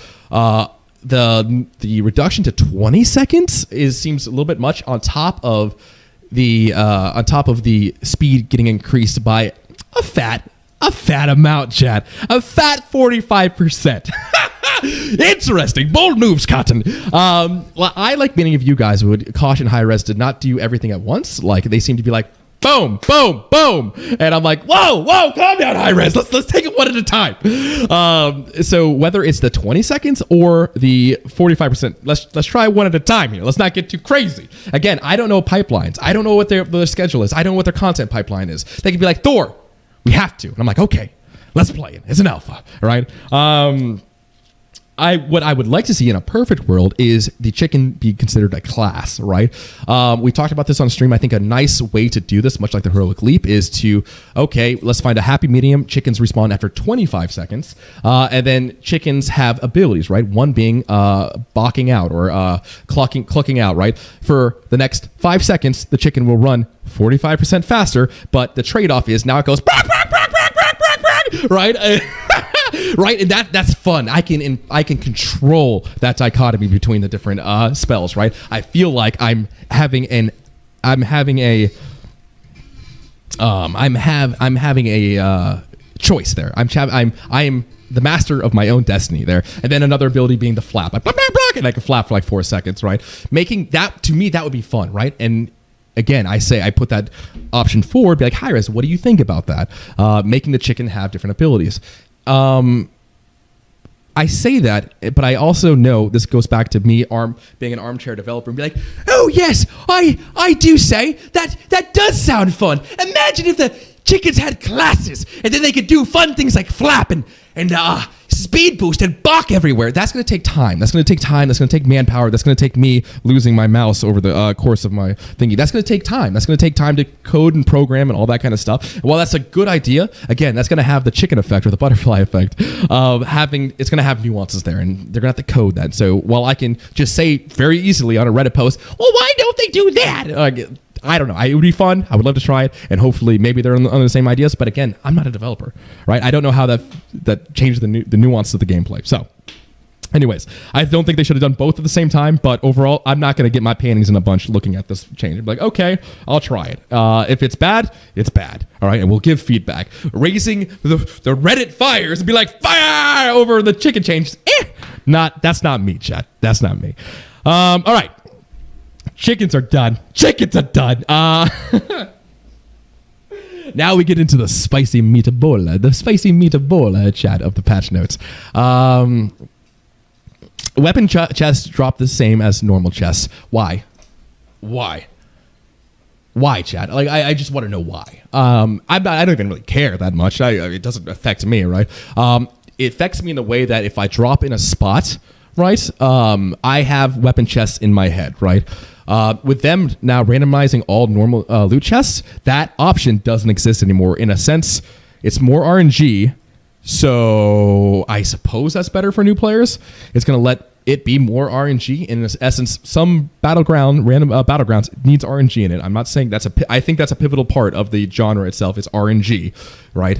the reduction to 20 seconds seems a little bit much on top of the speed getting increased by a fat amount, chat. A fat 45%. Interesting. Bold moves, Cotton. Well, I, like many of you guys, would caution high-res to not do everything at once. Like, they seem to be like, boom, boom, boom. And I'm like, whoa, calm down, high-res. Let's take it one at a time. So whether it's the 20 seconds or the 45%, let's try one at a time here. Let's not get too crazy. Again, I don't know pipelines. I don't know what their schedule is. I don't know what their content pipeline is. They could be like, Thor, we have to. And I'm like, okay, let's play it. It's an alpha, right? what I would like to see in a perfect world is the chicken be considered a class, right? We talked about this on stream. I think a nice way to do this, much like the heroic leap, is to, okay, let's find a happy medium. Chickens respawn after 25 seconds. And then chickens have abilities, right? One being balking out or clucking out, right? For the next 5 seconds, the chicken will run 45% faster, but the trade-off is now it goes right? Right, and that's fun. I can control that dichotomy between the different spells, right? I feel like I'm having a choice there. I am the master of my own destiny there. And then another ability being the flap, and I can flap for like 4 seconds, right? Making that, to me, that would be fun, right? And again, I put that option forward, be like, Hi-Res, what do you think about that? Making the chicken have different abilities. I say that, but I also know this goes back to me being an armchair developer and be like, oh yes, I do say that does sound fun. Imagine if the chickens had classes and then they could do fun things like flap and speed boost and balk everywhere. That's going to take time. That's going to take time. That's going to take manpower. That's going to take me losing my mouse over the course of my thingy. That's going to take time. That's going to take time to code and program and all that kind of stuff. And while that's a good idea, again, that's going to have the chicken effect or the butterfly effect of it's going to have nuances there, and they're going to have to code that. So while I can just say very easily on a Reddit post, well, why don't they do that? I don't know. It would be fun. I would love to try it, and hopefully maybe they're on the same ideas. But again, I'm not a developer, right? I don't know how that changed the nuance of the gameplay. So, anyways, I don't think they should have done both at the same time. But overall, I'm not going to get my panties in a bunch looking at this change. I'm like, okay, I'll try it. If it's bad, it's bad. All right, and we'll give feedback. Raising the Reddit fires and be like, fire over the chicken change. That's not me, chat. That's not me. All right. Chickens are done. Now we get into the spicy meatball. The spicy meatball chat of the patch notes. Weapon chests drop the same as normal chests. Why, chat? Like, I just want to know why. I don't even really care that much. It doesn't affect me, right? It affects me in the way that if I drop in a spot, right, I have weapon chests in my head, right? With them now randomizing all normal loot chests, that option doesn't exist anymore. In a sense, it's more RNG, so I suppose that's better for new players. It's going to let it be more RNG. In essence, some battlegrounds needs RNG in it. I'm not saying I think that's a pivotal part of the genre itself. It's RNG, right?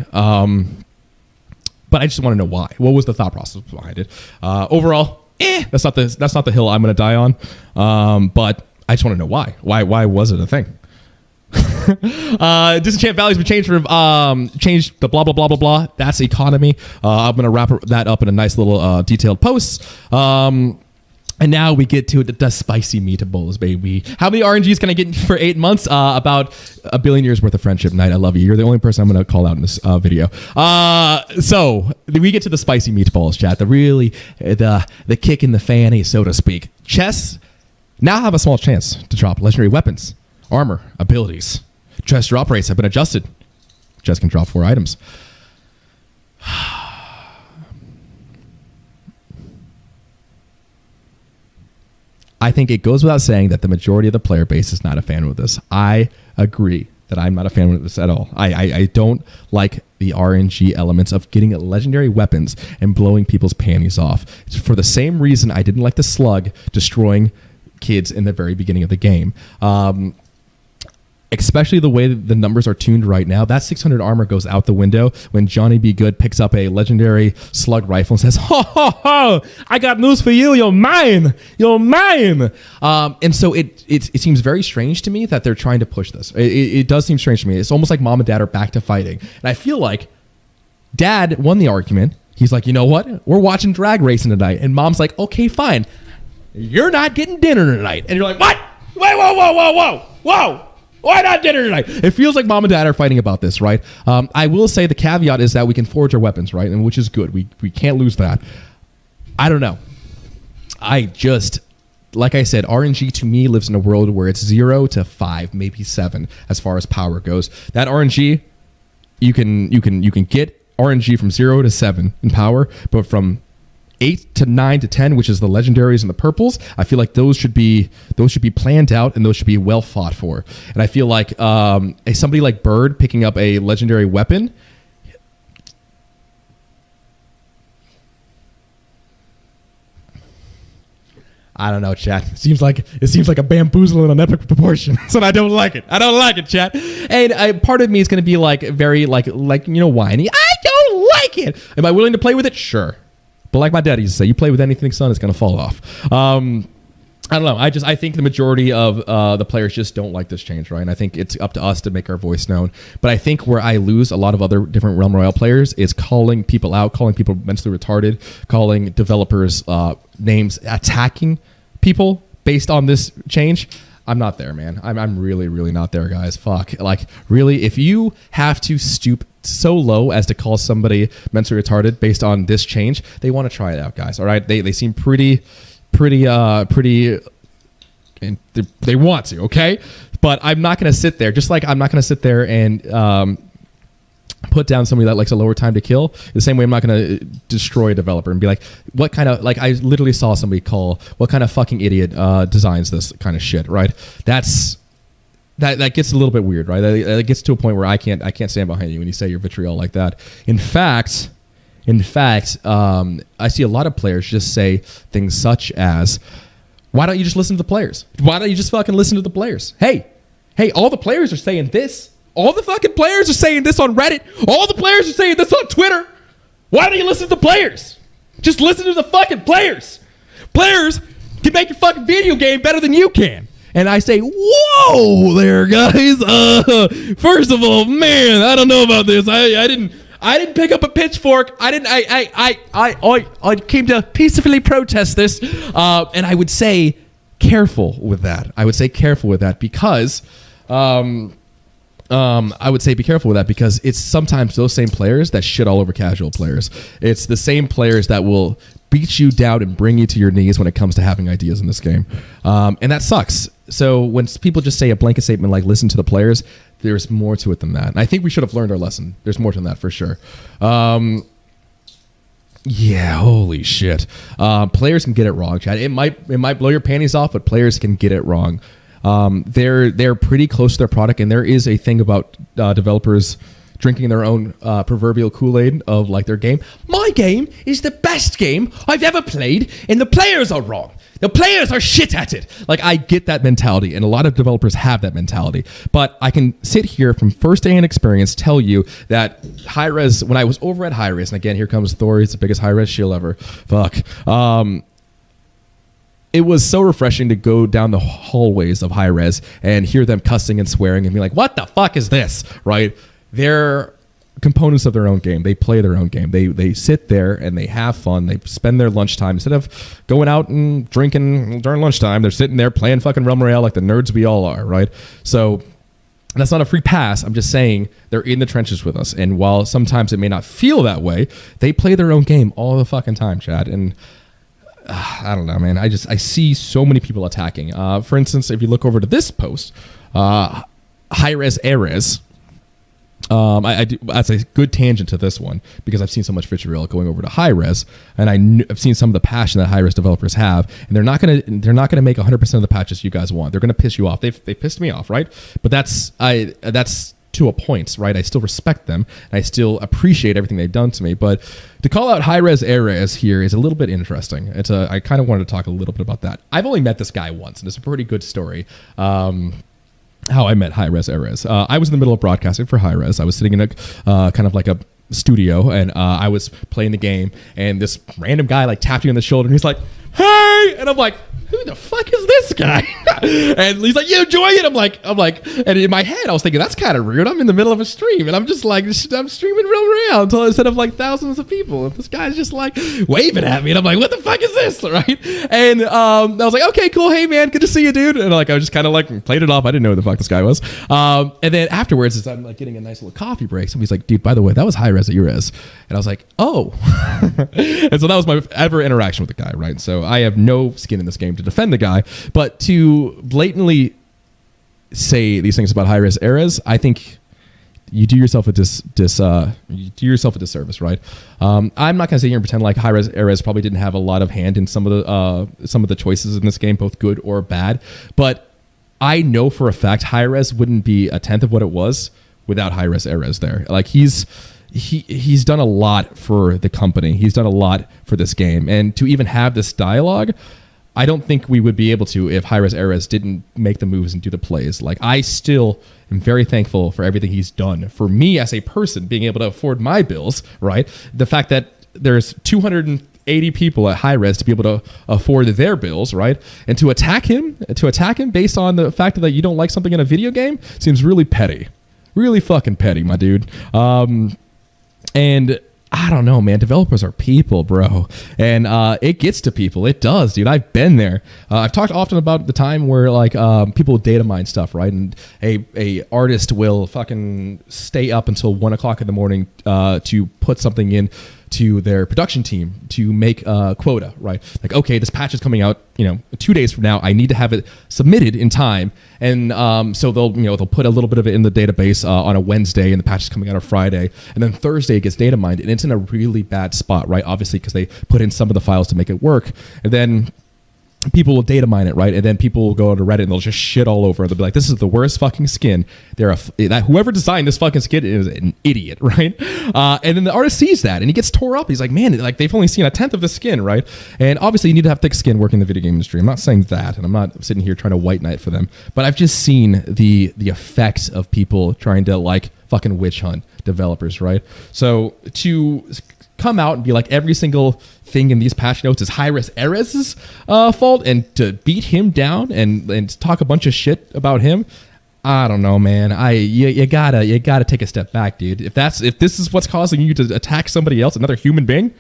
But I just want to know why. What was the thought process behind it? Overall, that's not the hill I'm going to die on. But I just want to know why. Why was it a thing? Disenchant values been changed from changed the blah blah blah blah blah. That's economy. I'm gonna wrap that up in a nice little detailed post. And now we get to the spicy meatables, baby. How many RNGs can I get for 8 months? About 1 billion years worth of friendship. Knight, I love you. You're the only person I'm going to call out in this video. So we get to the spicy meatballs, chat. The kick in the fanny, so to speak. Chests now have a small chance to drop legendary weapons, armor, abilities. Chest drop rates have been adjusted. Chest can drop 4 items. I think it goes without saying that the majority of the player base is not a fan of this. I agree that I'm not a fan of this at all. I don't like the RNG elements of getting legendary weapons and blowing people's panties off. It's for the same reason I didn't like the slug destroying kids in the very beginning of the game. Especially the way that the numbers are tuned right now. That 600 armor goes out the window when Johnny B. Good picks up a legendary slug rifle and says, ho, ho, ho, I got news for you. You're mine. You're mine. And so it seems very strange to me that they're trying to push this. It does seem strange to me. It's almost like mom and dad are back to fighting. And I feel like dad won the argument. He's like, you know what? We're watching drag racing tonight. And mom's like, okay, fine. You're not getting dinner tonight. And you're like, what? Wait, whoa, whoa, whoa, whoa, whoa. Why not dinner tonight? It feels like mom and dad are fighting about this, right? I will say the caveat is that we can forge our weapons, right? And which is good. We can't lose that. I don't know. Like I said, RNG to me lives in a world where it's 0 to 5, maybe 7 as far as power goes. That RNG, you can get RNG from 0 to 7 in power, but from 8 to 9 to 10, which is the legendaries and the purples, I feel like those should be planned out and those should be well fought for. And I feel like somebody like Bird picking up a legendary weapon. I don't know, chat. It seems like a bamboozling on epic proportions, and I don't like it. I don't like it, chat. And part of me is going to be like very like whiny. I don't like it. Am I willing to play with it? Sure. But like my dad used to say, you play with anything, son, it's going to fall off. I don't know. I think the majority of the players just don't like this change, right? And I think it's up to us to make our voice known. But I think where I lose a lot of other different Realm Royale players is calling people out, calling people mentally retarded, calling developers names, attacking people based on this change. I'm not there, man. I'm really, really not there, guys. Fuck. Like, really, if you have to stoop so low as to call somebody mentally retarded based on this change, they want to try it out, guys. All right? They seem pretty, and they want to, okay? But I'm not going to sit there, just like I'm not going to sit there and put down somebody that likes a lower time to kill. The same way I'm not going to destroy a developer and be like, what kind of, like I literally saw somebody call, what kind of fucking idiot designs this kind of shit, right? That gets a little bit weird, right? That gets to a point where I can't stand behind you when you say your vitriol like that. In fact, I see a lot of players just say things such as, why don't you just listen to the players? Why don't you just fucking listen to the players? Hey, all the players are saying this. All the fucking players are saying this on Reddit. All the players are saying this on Twitter. Why don't you listen to the players? Just listen to the fucking players. Players can make your fucking video game better than you can. And I say, whoa there, guys. First of all, man, I don't know about this. I didn't pick up a pitchfork. I came to peacefully protest this. And I would say careful with that. Because I would say be careful with that because it's sometimes those same players that shit all over casual players. It's the same players that will beat you down and bring you to your knees when it comes to having ideas in this game. And that sucks. So when people just say a blanket statement like listen to the players, there's more to it than that. And I think we should have learned our lesson. There's more to that for sure. Yeah, holy shit. Players can get it wrong, Chad. It might blow your panties off, but players can get it wrong. They're pretty close to their product, and there is a thing about developers drinking their own proverbial Kool-Aid of like their game. My game is the best game I've ever played, and the players are wrong. The players are shit at it. Like, I get that mentality, and a lot of developers have that mentality. But I can sit here from first-hand experience tell you that Hi-Rez, when I was over at Hi-Rez, and again, here comes Thor, he's the biggest Hi-Rez shield ever. Fuck. It was so refreshing to go down the hallways of Hi-Rez and hear them cussing and swearing and be like, what the fuck is this, right? They're components of their own game. They play their own game. They sit there and they have fun. They spend their lunchtime. Instead of going out and drinking during lunchtime, they're sitting there playing fucking Realm Royale like the nerds we all are, right? So that's not a free pass. I'm just saying they're in the trenches with us. And while sometimes it may not feel that way, they play their own game all the fucking time, Chad. And I don't know, man. I see so many people attacking. For instance, if you look over to this post, Hi-Rez Erez. I do. That's a good tangent to this one because I've seen so much vitriol going over to Hi-Rez, and I've seen some of the passion that Hi-Rez developers have, and they're not gonna make 100% of the patches you guys want. They're gonna piss you off. They pissed me off, right? But that's to a point, right? I still respect them, and I still appreciate everything they've done to me. But to call out Hi-Rez Erez here is a little bit interesting. I kind of wanted to talk a little bit about that. I've only met this guy once, and it's a pretty good story. How I met Hi-Rez Erez. I was in the middle of broadcasting for Hi-Rez. I was sitting in a kind of like a studio, and I was playing the game, and this random guy like tapped me on the shoulder, and he's like, "Hey!" And I'm like, who the fuck is this guy? And he's like, you enjoy it? I'm like, and in my head, I was thinking, that's kind of rude. I'm in the middle of a stream, and I'm just like, I'm streaming Realm Royale until instead of like thousands of people. And this guy's just like waving at me, and I'm like, what the fuck is this? Right? And I was like, okay, cool. Hey, man, good to see you, dude. And like, I was just kind of like played it off. I didn't know who the fuck this guy was. And then afterwards, as I'm like getting a nice little coffee break, somebody's like, dude, by the way, that was Hi-Rez Erez. And I was like, oh. And so that was my ever interaction with the guy, right? So I have no skin in this game to defend the guy, but to blatantly say these things about Hi-Rez Erez, I think you do yourself a disservice, right? I'm not gonna sit here and pretend like Hi-Rez Erez probably didn't have a lot of hand in some of the choices in this game, both good or bad. But I know for a fact Hi-Rez wouldn't be a tenth of what it was without Hi-Rez Erez there. Like he's done a lot for the company. He's done a lot for this game, and to even have this dialogue, I don't think we would be able to if Hi-Rez Erez didn't make the moves and do the plays. Like, I still am very thankful for everything he's done for me as a person, being able to afford my bills, right? The fact that there's 280 people at Hi-Rez to be able to afford their bills, right? And to attack him based on the fact that you don't like something in a video game seems really petty. Really fucking petty, my dude. And I don't know, man. Developers are people, bro. And it gets to people. It does, dude. I've been there. I've talked often about the time where like people data mine stuff, right? And a artist will fucking stay up until 1 o'clock in the morning to put something in to their production team to make a quota, right? Like, okay, this patch is coming out, 2 days from now. I need to have it submitted in time, and so they'll put a little bit of it in the database on a Wednesday, and the patch is coming out on Friday, and then Thursday it gets data mined, and it's in a really bad spot, right? Obviously, because they put in some of the files to make it work, and then people will data mine it, right? And then people will go to Reddit and they'll just shit all over it. They'll be like, this is the worst fucking skin. Whoever designed this fucking skin is an idiot, right? And then the artist sees that and he gets tore up. He's like, man, like they've only seen a tenth of the skin, right? And obviously you need to have thick skin working in the video game industry. I'm not saying that, and I'm not sitting here trying to white knight for them, but I've just seen the effects of people trying to like fucking witch hunt developers, right? So to come out and be like every single thing in these patch notes is Hi-Rez Erez's fault, and to beat him down and talk a bunch of shit about him, I don't know, man. You gotta take a step back, dude. If this is what's causing you to attack somebody else, another human being,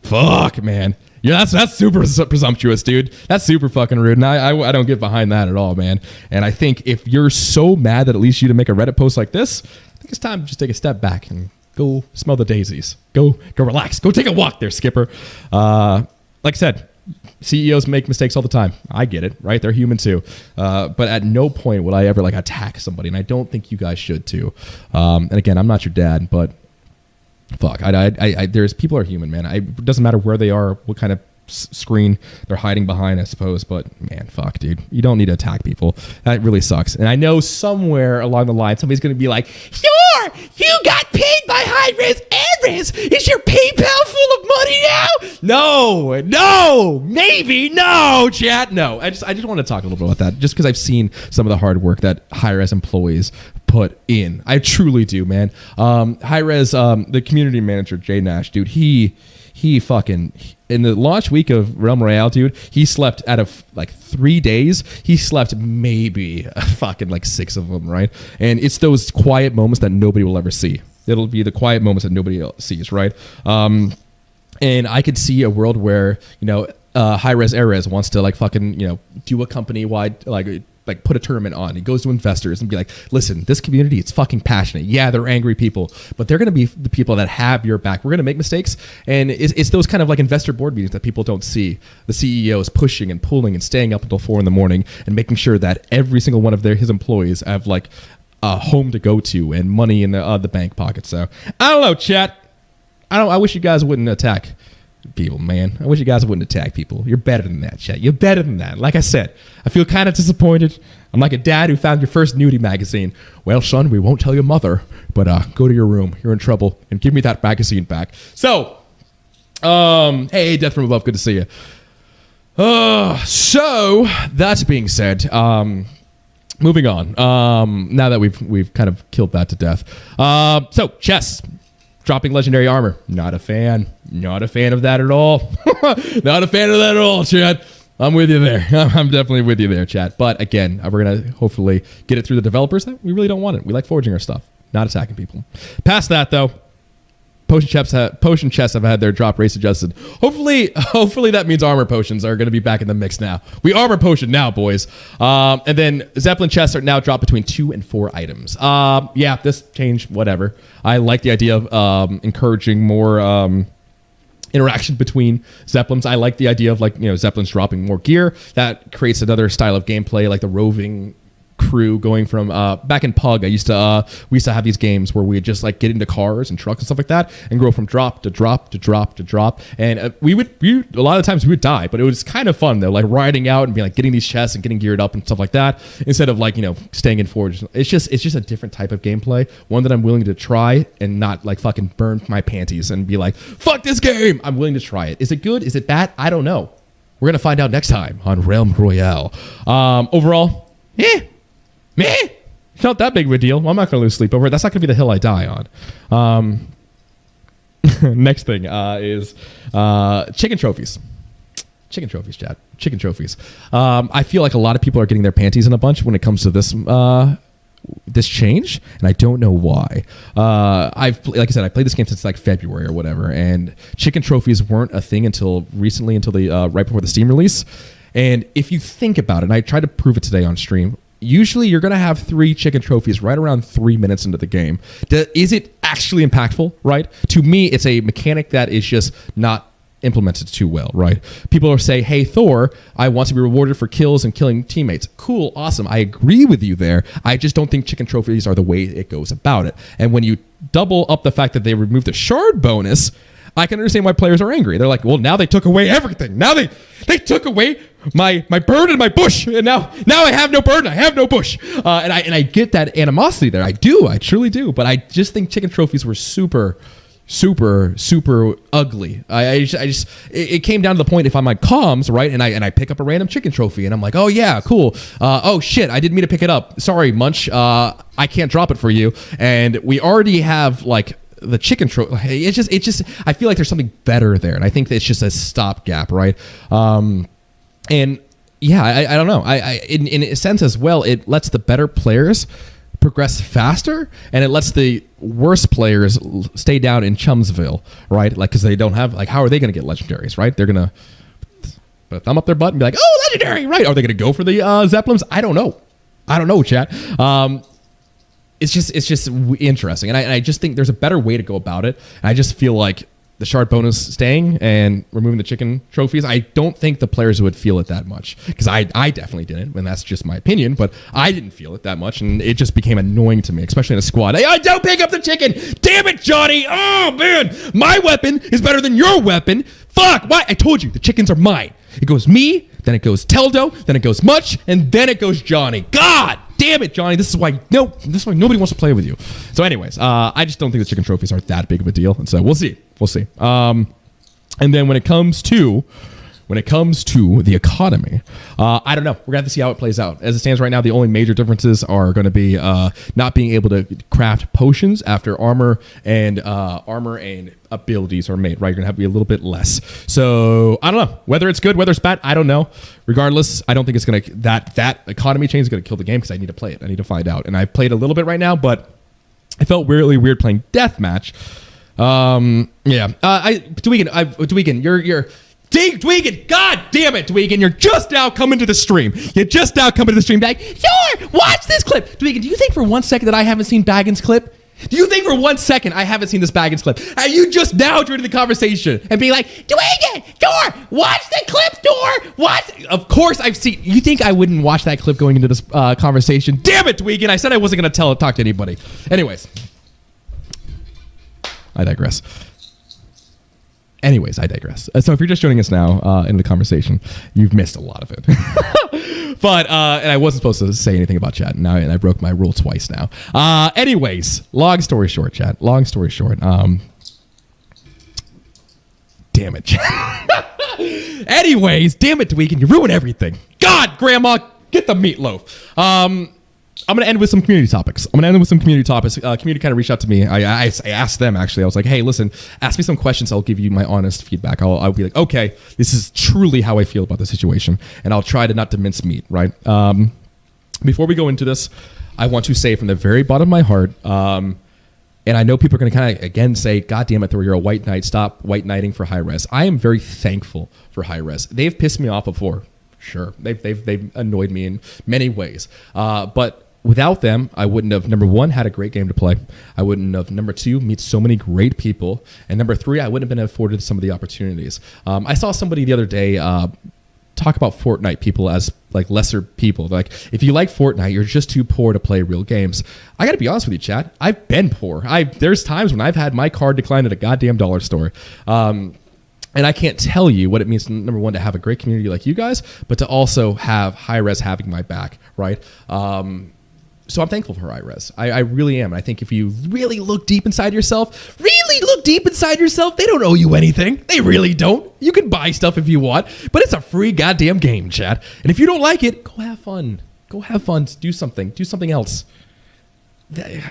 fuck, man. Yeah, that's super presumptuous, dude. That's super fucking rude, and I don't get behind that at all, man. And I think if you're so mad that it leads you to make a Reddit post like this, I think it's time to just take a step back and go smell the daisies. Go relax. Go take a walk there, Skipper. Like I said, CEOs make mistakes all the time. I get it, right? They're human too. But at no point would I ever like attack somebody, and I don't think you guys should too. And again, I'm not your dad, but fuck, there's people are human, man. It doesn't matter where they are, what kind of screen they're hiding behind, I suppose, but man, fuck, dude, you don't need to attack people. That really sucks. And I know somewhere along the line somebody's gonna be like, you got paid by Hi-Rez Erez. Is your PayPal full of money now? No, maybe, no, chat, no. I just want to talk a little bit about that, just because I've seen some of the hard work that Hi-Rez employees put in. I truly do, man. Hi-Rez, the community manager, Jay Nash, dude, he fucking, in the launch week of Realm Royale, dude, he slept out of like 3 days. He slept maybe fucking like 6 of them, right? And it's those quiet moments that nobody will ever see. It'll be the quiet moments that nobody else sees, right? And I could see a world where, Hi-Rez Erez wants to like fucking, do a company-wide, like put a tournament on. He goes to investors and be like, listen, this community, it's fucking passionate. Yeah, they're angry people, but they're going to be the people that have your back. We're going to make mistakes. And it's those kind of like investor board meetings that people don't see. The CEO is pushing and pulling and staying up until 4 a.m. and making sure that every single one of his employees have like a home to go to and money in the bank pocket. So I don't know, chat. I wish you guys wouldn't attack people, man. I wish you guys wouldn't attack people. You're better than that, chat. You're better than that. Like I said, I feel kind of disappointed. I'm like a dad who found your first nudie magazine. Well, son, we won't tell your mother, but go to your room. You're in trouble, and give me that magazine back. So, hey, Death from Above, good to see you. So that being said, moving on. Now that we've kind of killed that to death. So chess. Dropping legendary armor. Not a fan. Not a fan of that at all. Not a fan of that at all, chat. I'm with you there. I'm definitely with you there, chat. But again, we're going to hopefully get it through the developers. We really don't want it. We like forging our stuff, not attacking people. Past that, though, potion chests have had their drop rates adjusted. Hopefully that means armor potions are going to be back in the mix now. We armor potion now, boys. And then Zeppelin chests are now dropped between 2 and 4 items. Yeah, this change, whatever. I like the idea of encouraging more interaction between Zeppelins. I like the idea of Zeppelins dropping more gear. That creates another style of gameplay, like the roving crew going from back in Pug. We used to have these games where we'd just like get into cars and trucks and stuff like that and go from drop to drop to drop to drop. And a lot of times we would die, but it was kind of fun though, like riding out and being like getting these chests and getting geared up and stuff like that instead of like, you know, staying in forge. It's just a different type of gameplay, one that I'm willing to try and not like fucking burn my panties and be like, fuck this game. I'm willing to try it. Is it good? Is it bad? I don't know. We're gonna find out next time on Realm Royale. Overall, it's not that big of a deal. Well, I'm not going to lose sleep over it. That's not going to be the hill I die on. Next thing is chicken trophies. Chicken trophies, chat. Chicken trophies. I feel like a lot of people are getting their panties in a bunch when it comes to this this change, and I don't know why. Like I said, I played this game since like February or whatever, and chicken trophies weren't a thing until recently, until the right before the Steam release. And if you think about it, and I tried to prove it today on stream, usually you're going to have 3 chicken trophies right around 3 minutes into the game. Is it actually impactful, right? To me, it's a mechanic that is just not implemented too well, right? People are saying, hey, Thor, I want to be rewarded for kills and killing teammates. Cool, awesome. I agree with you there. I just don't think chicken trophies are the way it goes about it. And when you double up the fact that they removed the shard bonus, I can understand why players are angry. They're like, well, now they took away everything. Now they took away my bird and my bush, and now I have no bird and I have no bush. And I get that animosity there. I truly do. But I just think chicken trophies were super ugly. It came down to the point, if I'm on comms, right, and I pick up a random chicken trophy and I'm like, oh yeah, cool. Oh shit, I didn't mean to pick it up. Sorry, Munch. I can't drop it for you. And we already have like the chicken trophy. It's just I feel like there's something better there, and I think it's just a stopgap, right? And yeah, I don't know. In a sense as well, it lets the better players progress faster, and it lets the worst players stay down in Chumsville, right? Like, because they don't have, like, how are they going to get legendaries, right? They're going to put a thumb up their butt and be like, oh, legendary, right? Are they going to go for the Zeppelins? I don't know, chat. It's just interesting, and I just think there's a better way to go about it. And I just feel like the shard bonus staying and removing the chicken trophies, I don't think the players would feel it that much, because I definitely didn't, and that's just my opinion, but I didn't feel it that much, and it just became annoying to me, especially in a squad. Hey, don't pick up the chicken! Damn it, Johnny! Oh, man! My weapon is better than your weapon! Fuck! Why? I told you, the chickens are mine. It goes me, then it goes Teldo, then it goes Much, and then it goes Johnny. God damn it, Johnny! This is why nobody wants to play with you. So, anyways, I just don't think the chicken trophies are that big of a deal, and so we'll see. And then when it comes to the economy, I don't know. We're gonna have to see how it plays out. As it stands right now, the only major differences are going to be not being able to craft potions after armor and abilities are made. Right, you're gonna have to be a little bit less. So I don't know whether it's good, whether it's bad. I don't know. Regardless, I don't think it's gonna that economy change is gonna kill the game, because I need to play it. I need to find out. And I've played a little bit right now, but I felt really weird playing deathmatch. Yeah. Dwegan, you're Dwegan, god damn it, Dwegan, you're just now coming to the stream. Like, sure, watch this clip. Dwegan, do you think for 1 second that I haven't seen Baggins' clip? Do you think for 1 second I haven't seen this Baggins clip? And you just now joined the conversation and being like, Dwegan, Dor, watch the clip, Dor, what? Of course I've seen. You think I wouldn't watch that clip going into this conversation? Damn it, Dwegan, I said I wasn't going to talk to anybody. Anyways. I digress. So if you're just joining us now in the conversation, you've missed a lot of it. But, and I wasn't supposed to say anything about chat. Now, and I broke my rule twice now. Anyways, long story short, chat. Damn it, chat. Anyways, damn it, Dwegan, you ruin everything. God, Grandma, get the meatloaf. I'm going to end with some community topics. Community kind of reached out to me. I asked them, actually. I was like, hey, listen, ask me some questions. I'll give you my honest feedback. I'll be like, okay, this is truly how I feel about the situation. And I'll try to not to mince meat, right? Before we go into this, I want to say from the very bottom of my heart, and I know people are going to kind of, again, say, God damn it, Thor, you're a white knight. Stop white knighting for high res. I am very thankful for high res. They've pissed me off before. Sure. They've annoyed me in many ways. But without them, I wouldn't have, number one, had a great game to play. I wouldn't have, number two, meet so many great people. And number three, I wouldn't have been afforded some of the opportunities. I saw somebody the other day talk about Fortnite people as like lesser people. Like, if you like Fortnite, you're just too poor to play real games. I got to be honest with you, chat. I've been poor. There's times when I've had my card declined at a goddamn dollar store. And I can't tell you what it means, number one, to have a great community like you guys, but to also have Hi-Rez having my back, right? So I'm thankful for Hi-Rez. I really am. And I think if you really look deep inside yourself, they don't owe you anything. They really don't. You can buy stuff if you want, but it's a free goddamn game, chat. And if you don't like it, go have fun. Go have fun. Do something else.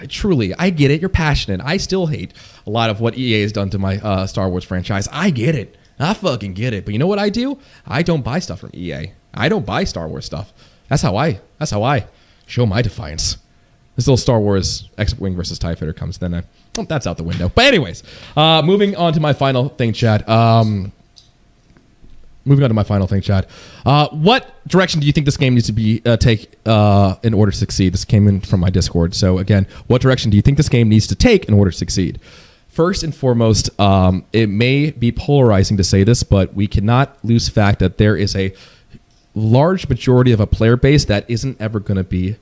Truly, I get it. You're passionate. I still hate a lot of what EA has done to my Star Wars franchise. I get it. I fucking get it. But you know what I do? I don't buy stuff from EA. I don't buy Star Wars stuff. That's how I show my defiance. This little Star Wars X-Wing versus TIE Fighter comes, then that's out the window. But anyways, moving on to my final thing, chat. What direction do you think this game needs to be take in order to succeed? This came in from my Discord. So again, what direction do you think this game needs to take in order to succeed? First and foremost, it may be polarizing to say this, but we cannot lose fact that there is a large majority of a player base that isn't ever going to be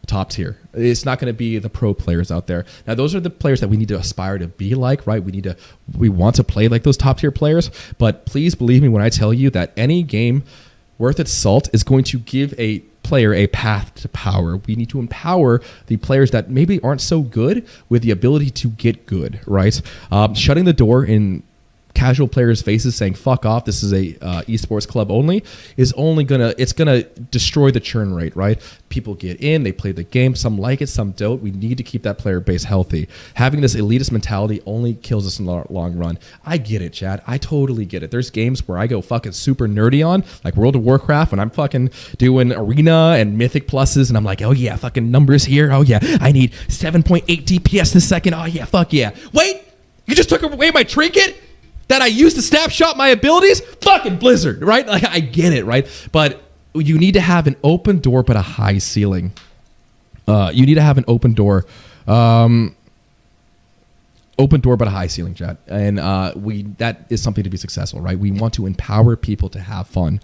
top tier. It's not going to be the pro players out there. Now, those are the players that we need to aspire to be like, right? We want to play like those top tier players, but please believe me when I tell you that any game worth its salt is going to give a player a path to power. We need to empower the players that maybe aren't so good with the ability to get good, right? Shutting the door in casual players' faces saying "fuck off," this is a esports club only, is only gonna destroy the churn rate, right? People get in, they play the game, some like it, some don't. We need to keep that player base healthy. Having this elitist mentality only kills us in the long run. I get it, Chad. I totally get it. There's games where I go fucking super nerdy on, like World of Warcraft, when I'm fucking doing arena and mythic pluses, and I'm like, oh yeah, fucking numbers here. Oh yeah, I need 7.8 DPS this second. Oh yeah, fuck yeah. Wait, you just took away my trinket that I used to snapshot my abilities? Fucking Blizzard, right? Like, I get it, right? But you need to have an open door but a high ceiling. You need to have an open door but a high ceiling, chat. And that is something to be successful, right? We want to empower people to have fun.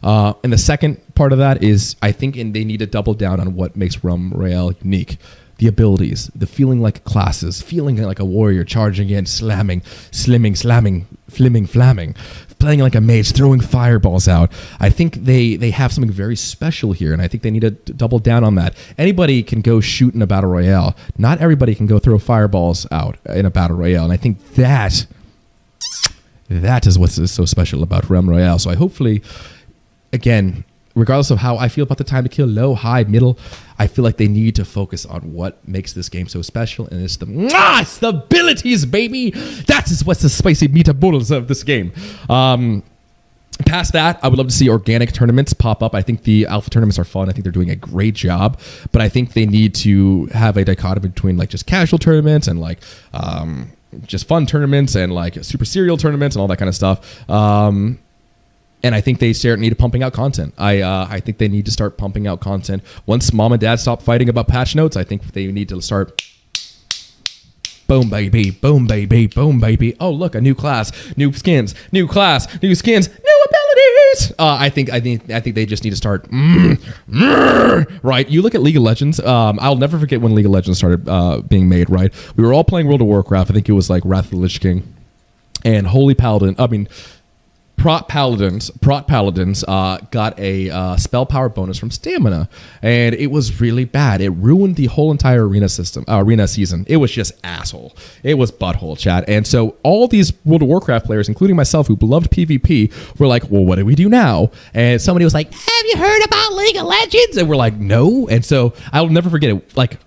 And the second part of that is, I think they need to double down on what makes Realm Royale unique. The abilities, the feeling like classes, feeling like a warrior, charging in, slamming, slimming, slamming, flimming, flamming, playing like a mage, throwing fireballs out. I think they have something very special here, and I think they need to double down on that. Anybody can go shoot in a battle royale. Not everybody can go throw fireballs out in a battle royale, and I think that is what's so special about Realm Royale. So I hopefully, again, regardless of how I feel about the time to kill, low, high, middle, I feel like they need to focus on what makes this game so special, and it's the abilities, baby. That is what's the spicy meatables of this game. Past that, I would love to see organic tournaments pop up. I think the alpha tournaments are fun. I think they're doing a great job, but I think they need to have a dichotomy between like just casual tournaments and like just fun tournaments and like super serial tournaments and all that kind of stuff. And I think they need to pumping out content. I think they need to start pumping out content. Once mom and dad stop fighting about patch notes, I think they need to start boom, baby, boom, baby, boom, baby. Oh, look, a new class, new skins, new class, new skins, new abilities. I think they just need to start, right? You look at League of Legends. I'll never forget when League of Legends started being made, right? We were all playing World of Warcraft. I think it was like Wrath of the Lich King and Holy Paladin. Prot Paladins got a spell power bonus from stamina, and it was really bad. It ruined the whole entire arena season. It was just asshole. It was butthole, chat. And so all these World of Warcraft players, including myself, who loved PvP, were like, well, what do we do now? And somebody was like, have you heard about League of Legends? And we're like, no. And so I'll never forget it. Like,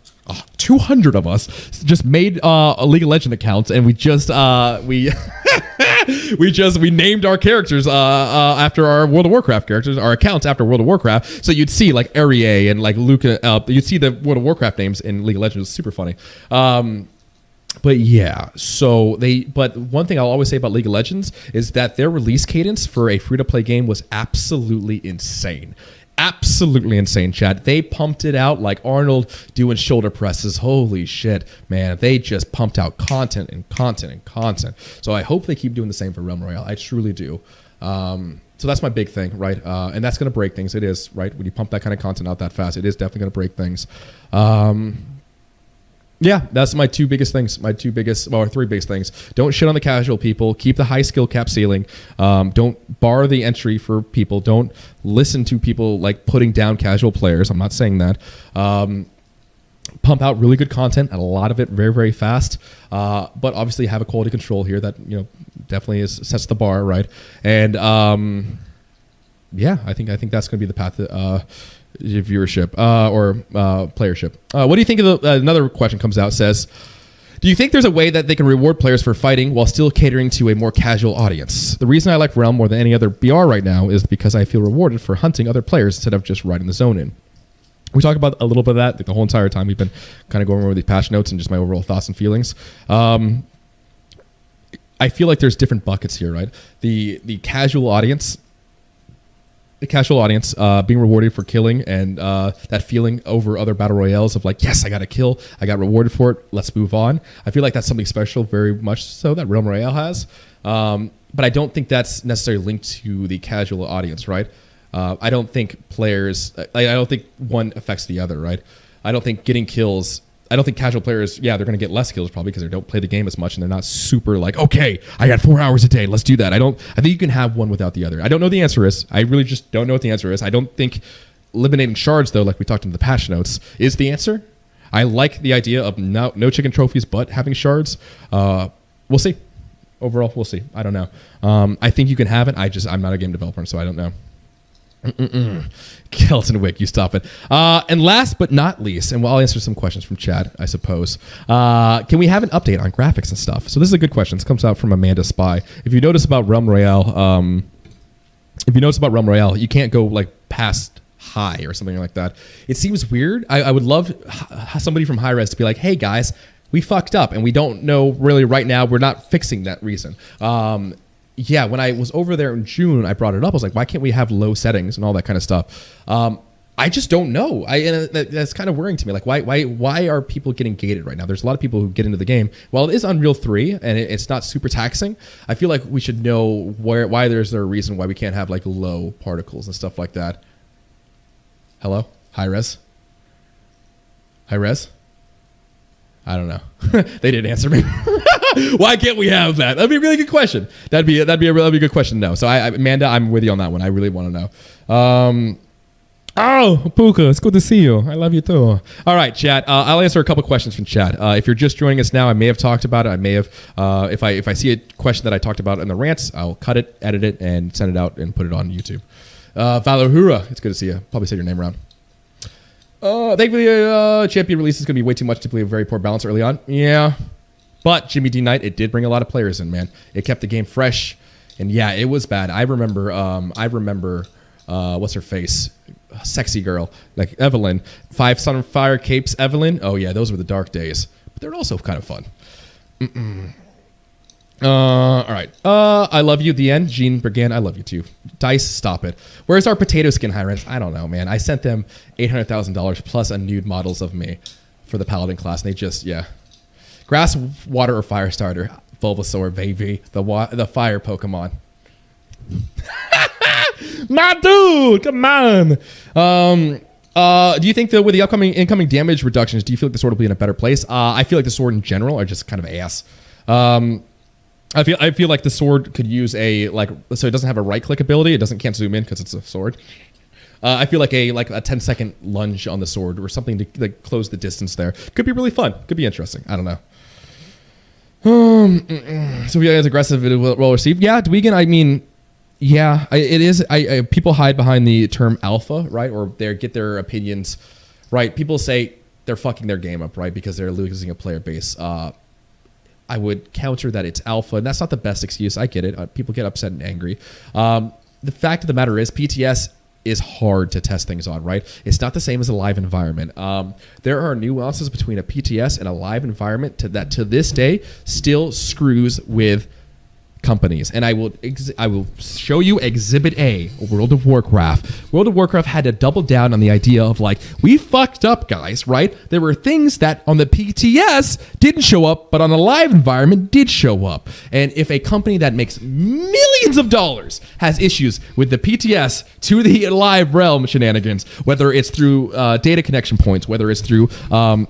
200 of us just made a League of Legends accounts, and we named our characters after our World of Warcraft characters, our accounts after World of Warcraft. So you'd see like Aerie and like Luca, you'd see the World of Warcraft names in League of Legends. It was super funny. But yeah, but one thing I'll always say about League of Legends is that their release cadence for a free-to-play game was absolutely insane. Absolutely insane, chat. They pumped it out like Arnold doing shoulder presses. Holy shit, man. They just pumped out content and content and content. So I hope they keep doing the same for Realm Royale. I truly do. So that's my big thing, right? And that's going to break things. It is, right? When you pump that kind of content out that fast, it is definitely going to break things. Yeah, that's my two biggest things. Three biggest things. Don't shit on the casual people. Keep the high skill cap ceiling. Don't bar the entry for people. Don't listen to people like putting down casual players. I'm not saying that. Pump out really good content, and a lot of it very, very fast. But obviously have a quality control here that definitely sets the bar, right? And yeah, I think that's going to be the path to viewership or playership. What do you think of another question comes out, says, do you think there's a way that they can reward players for fighting while still catering to a more casual audience? The reason I like Realm more than any other BR right now is because I feel rewarded for hunting other players instead of just riding the zone in. We talk about a little bit of that the whole entire time. We've been kind of going over the patch notes and just my overall thoughts and feelings. I feel like there's different buckets here, right? The casual audience being rewarded for killing and that feeling over other battle royales of like, yes, I got a kill, I got rewarded for it, let's move on. I feel like that's something special, very much so, that Realm Royale has. But I don't think that's necessarily linked to the casual audience, right? I don't think players, I don't think one affects the other, right? I don't think getting kills, I don't think casual players, yeah, they're going to get less kills probably because they don't play the game as much and they're not super like, okay, I got 4 hours a day, let's do that. I think you can have one without the other. I don't know the answer is. I really just don't know what the answer is. I don't think eliminating shards, though, like we talked in the patch notes, is the answer. I like the idea of no chicken trophies but having shards. We'll see. Overall, we'll see. I don't know. I think you can have it. I'm not a game developer, so I don't know. Kelton Wick, you stop it. And last but not least, and I'll answer some questions from chat, I suppose. Can we have an update on graphics and stuff? So this is a good question. This comes out from Amanda Spy. If you notice about Realm Royale, you can't go like past high or something like that. It seems weird. I would love somebody from High Res to be like, hey guys, we fucked up and we don't know really right now. We're not fixing that reason. Yeah, when I was over there in June, I brought it up. I was like, why can't we have low settings and all that kind of stuff? I just don't know. That's kind of worrying to me. Like, why are people getting gated right now? There's a lot of people who get into the game. While it is Unreal 3 and it's not super taxing, I feel like we should know why there's a reason why we can't have like low particles and stuff like that. Hello? High res? High res? I don't know. They didn't answer me. Why can't we have that? That'd be a really good question. That'd be a really good question to know. So Amanda, I'm with you on that one. I really want to know. Oh, Puka, it's good to see you. I love you too. All right, chat. I'll answer a couple questions from chat. If you're just joining us now, I may have talked about it. I may have, if I see a question that I talked about in the rants, I'll cut it, edit it, and send it out and put it on YouTube. Valorhura, it's good to see you. Probably said your name wrong. Thankfully, champion release is going to be way too much. Typically a very poor balance early on. Yeah. But Jimmy D Knight, it did bring a lot of players in, man. It kept the game fresh. And yeah, it was bad. I remember, what's her face? Sexy girl. Like Evelyn. 5 Sunfire Capes Evelyn. Oh yeah, those were the dark days. But they're also kind of fun. All right. I love you. The end. Jean Brigand, I love you too. Dice, stop it. Where's our potato skin high rents? I don't know, man. I sent them $800,000 plus a nude models of me for the paladin class, and they just, yeah. Grass, water, or fire starter? Bulbasaur, baby. The fire Pokemon. My dude, come on. Do you think that with the incoming damage reductions, do you feel like the sword will be in a better place? I feel like the sword in general are just kind of ass. I feel like the sword could use so it doesn't have a right click ability. It can't zoom in because it's a sword. I feel like a 10-second lunge on the sword or something to like close the distance there could be really fun. Could be interesting. I don't know. So yeah, it's aggressive. It will well received. Yeah, Dwegan. I mean, yeah, it is. People hide behind the term alpha, right? Or they get their opinions, right? People say they're fucking their game up, right? Because they're losing a player base. I would counter that it's alpha, and that's not the best excuse. I get it. People get upset and angry. The fact of the matter is PTS is hard to test things on, right? It's not the same as a live environment. There are nuances between a PTS and a live environment that to this day still screws with companies, and I will show you Exhibit A, World of Warcraft. World of Warcraft had to double down on the idea of like, we fucked up, guys, right? There were things that on the PTS didn't show up, but on a live environment did show up. And if a company that makes millions of dollars has issues with the PTS to the live realm shenanigans, whether it's through data connection points, whether it's through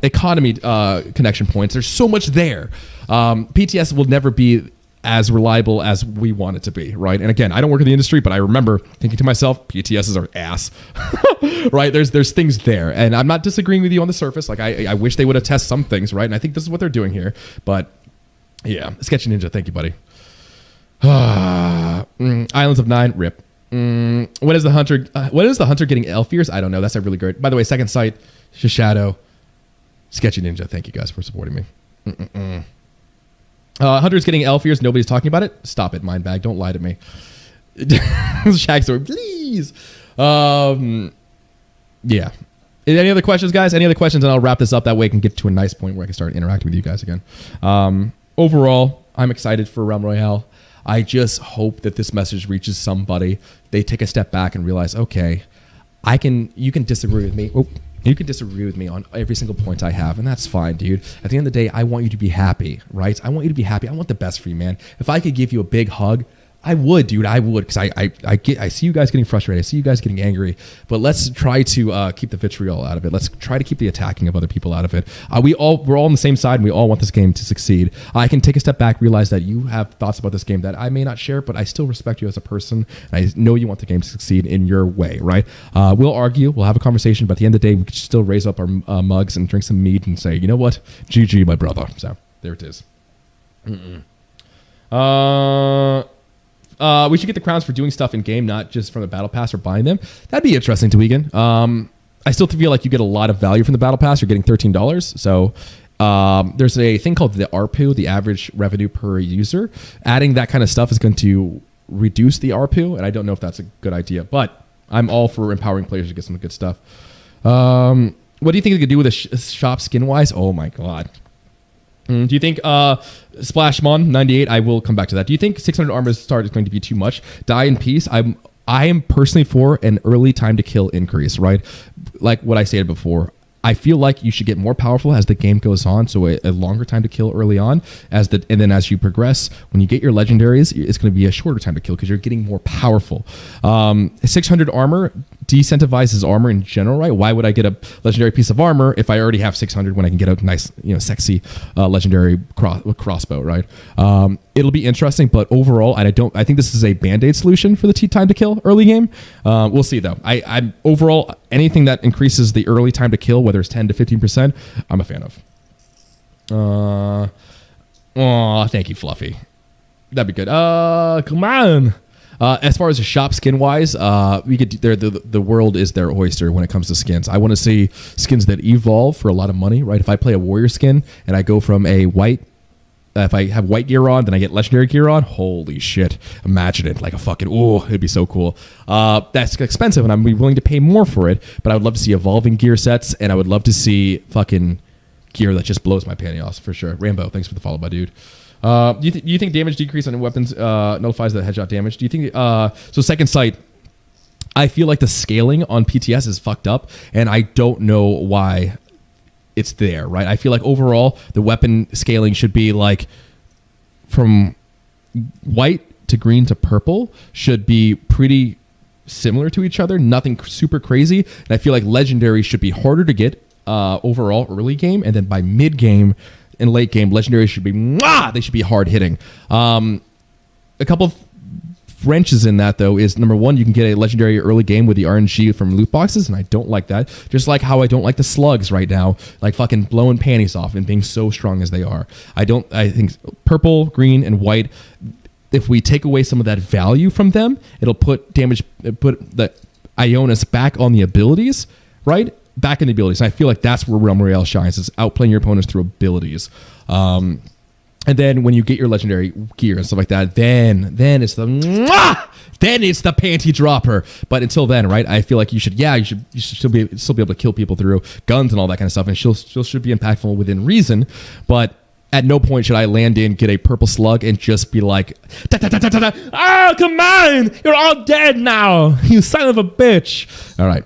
economy connection points, there's so much there. PTS will never be as reliable as we want it to be, right? And again, I don't work in the industry, but I remember thinking to myself, PTSs are ass, right? There's things there, and I'm not disagreeing with you on the surface. Like I wish they would have tested some things, right? And I think this is what they're doing here. But yeah, Sketchy Ninja, thank you, buddy. Islands of Nine, rip. When is the hunter getting elf ears? I don't know. That's a really great. By the way, Second Sight, Shadow, Sketchy Ninja. Thank you guys for supporting me. Hunter's getting elf ears. Nobody's talking about it. Stop it, Mindbag. Don't lie to me. Shag story, please. Yeah. Any other questions, guys? Any other questions? And I'll wrap this up. That way I can get to a nice point where I can start interacting with you guys again. Overall, I'm excited for Realm Royale. I just hope that this message reaches somebody. They take a step back and realize, okay, you can disagree with me. You can disagree with me on every single point I have, and that's fine, dude. At the end of the day, I want you to be happy, right? I want you to be happy. I want the best for you, man. If I could give you a big hug, I would, dude. I would, because I see you guys getting frustrated. I see you guys getting angry. But let's try to keep the vitriol out of it. Let's try to keep the attacking of other people out of it. We're all on the same side, and we all want this game to succeed. I can take a step back, realize that you have thoughts about this game that I may not share, but I still respect you as a person. And I know you want the game to succeed in your way, right? We'll argue, we'll have a conversation, but at the end of the day, we can still raise up our mugs and drink some mead and say, you know what? GG, my brother. So there it is. We should get the crowns for doing stuff in game, not just from the battle pass or buying them. That'd be interesting, Twegan. I still feel like you get a lot of value from the battle pass. You're getting $13. So there's a thing called the ARPU, the average revenue per user. Adding that kind of stuff is going to reduce the ARPU, and I don't know if that's a good idea. But I'm all for empowering players to get some good stuff. What do you think they could do with a shop skin-wise? Oh, my God. Do you think Splashmon 98? I will come back to that. Do you think 600 armor start is going to be too much? Die in peace. I am personally for an early time to kill increase, right? Like what I stated before. I feel like you should get more powerful as the game goes on, so a longer time to kill early on, and then as you progress, when you get your legendaries, it's going to be a shorter time to kill because you're getting more powerful. 600 armor decentivizes armor in general, right? Why would I get a legendary piece of armor if I already have 600 when I can get a nice, sexy legendary crossbow, right? It'll be interesting, but overall, I think this is a band-aid solution for the time to kill early game. We'll see though. I'm overall, anything that increases the early time to kill, whether it's 10 to 15%, I'm a fan of. Thank you, Fluffy. That'd be good. Come on. As far as the shop skin wise, we could the world is their oyster when it comes to skins. I want to see skins that evolve for a lot of money, right? If I play a warrior skin and I go from a white, if I have white gear on, then I get legendary gear on. Holy shit! Imagine it, like a fucking it'd be so cool. That's expensive, and I'm willing to pay more for it. But I would love to see evolving gear sets, and I would love to see fucking gear that just blows my panty off for sure. Rambo, thanks for the follow, my dude. Do you think damage decrease on weapons nullifies the headshot damage? Do you think so? Second Sight, I feel like the scaling on PTS is fucked up, and I don't know why it's there. Right? I feel like overall the weapon scaling should be like from white to green to purple should be pretty similar to each other. Nothing super crazy, and I feel like legendary should be harder to get overall early game, and then by mid game. In late game, legendary should be they should be hard hitting. A couple of wrenches in that though is number one, you can get a legendary early game with the RNG from loot boxes, and I don't like that. Just like how I don't like the slugs right now, like fucking blowing panties off and being so strong as they are. I think purple, green, and white. If we take away some of that value from them, it'll put the Ionis back on the abilities, right? Back in the abilities. And I feel like that's where Realm Royale shines, is outplaying your opponents through abilities. And then when you get your legendary gear and stuff like that, then it's the panty dropper. But until then, right? I feel like you should still be able to kill people through guns and all that kind of stuff, and she'll should be impactful within reason. But at no point should I land in, get a purple slug, and just be like, da, da, da, da, da, da. Oh, come on! You're all dead now, you son of a bitch. All right.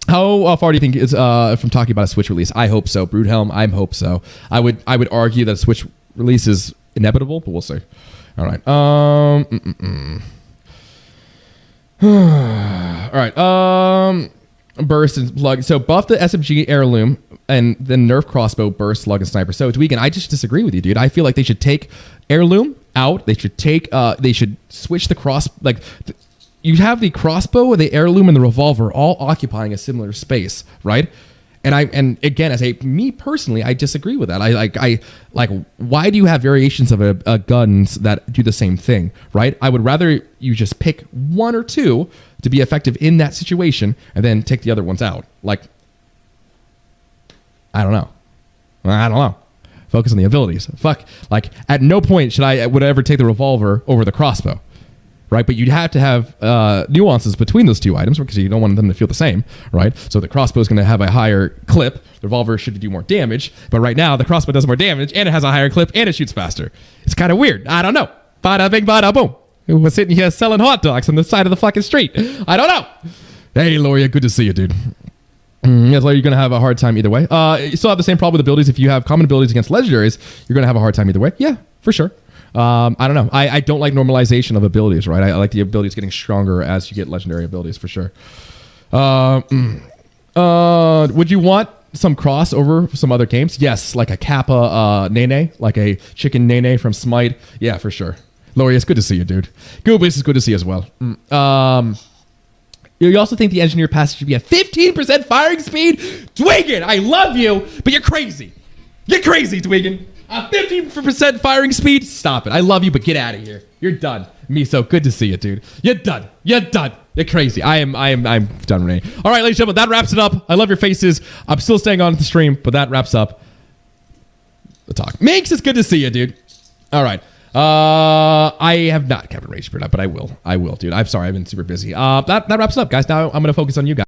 How far do you think is from talking about a Switch release? I hope so. Broodhelm, I hope so. I would argue that a Switch release is inevitable, but we'll see. All right. All right. Burst and slug. So buff the SMG heirloom and then nerf crossbow, burst, slug, and sniper. So Dwegan, I just disagree with you, dude. I feel like they should take heirloom out. They should take. They should switch the cross. Like you have the crossbow, the heirloom, and the revolver all occupying a similar space, right? And again, as me personally, I disagree with that. I like why do you have variations of a guns that do the same thing, right? I would rather you just pick one or two to be effective in that situation and then take the other ones out. Like, I don't know. Focus on the abilities. Fuck. Like, at no point would I ever take the revolver over the crossbow. Right, but you'd have to have nuances between those two items because you don't want them to feel the same, right? So the crossbow is going to have a higher clip. The revolver should do more damage, but right now the crossbow does more damage and it has a higher clip and it shoots faster. It's kind of weird. I don't know. Bada bing, bada boom. Who was sitting here selling hot dogs on the side of the fucking street? I don't know. Hey, Loria, good to see you, dude. Yes, you're going to have a hard time either way. You still have the same problem with abilities. If you have common abilities against legendaries, you're going to have a hard time either way. Yeah, for sure. I don't know. I don't like normalization of abilities, right? I like the abilities getting stronger as you get legendary abilities, for sure. Would you want some crossover for some other games? Yes, like a Kappa Nene, like a chicken Nene from Smite. Yeah, for sure. Lori, it's good to see you, dude. Gooblis is good to see you as well. You also think the engineer pass should be at 15% firing speed? Dwegan, I love you, but you're crazy. You're crazy, Dwegan. 15% firing speed? Stop it. I love you, but get out of here. You're done. Miso, good to see you, dude. You're done. You're done. You're crazy. I'm done, Renee. All right, ladies and gentlemen, that wraps it up. I love your faces. I'm still staying on the stream, but that wraps up the talk. Minx, it's good to see you, dude. All right. I have not kept a rage spirit up, but I will. I will, dude. I'm sorry. I've been super busy. That wraps it up, guys. Now I'm going to focus on you guys.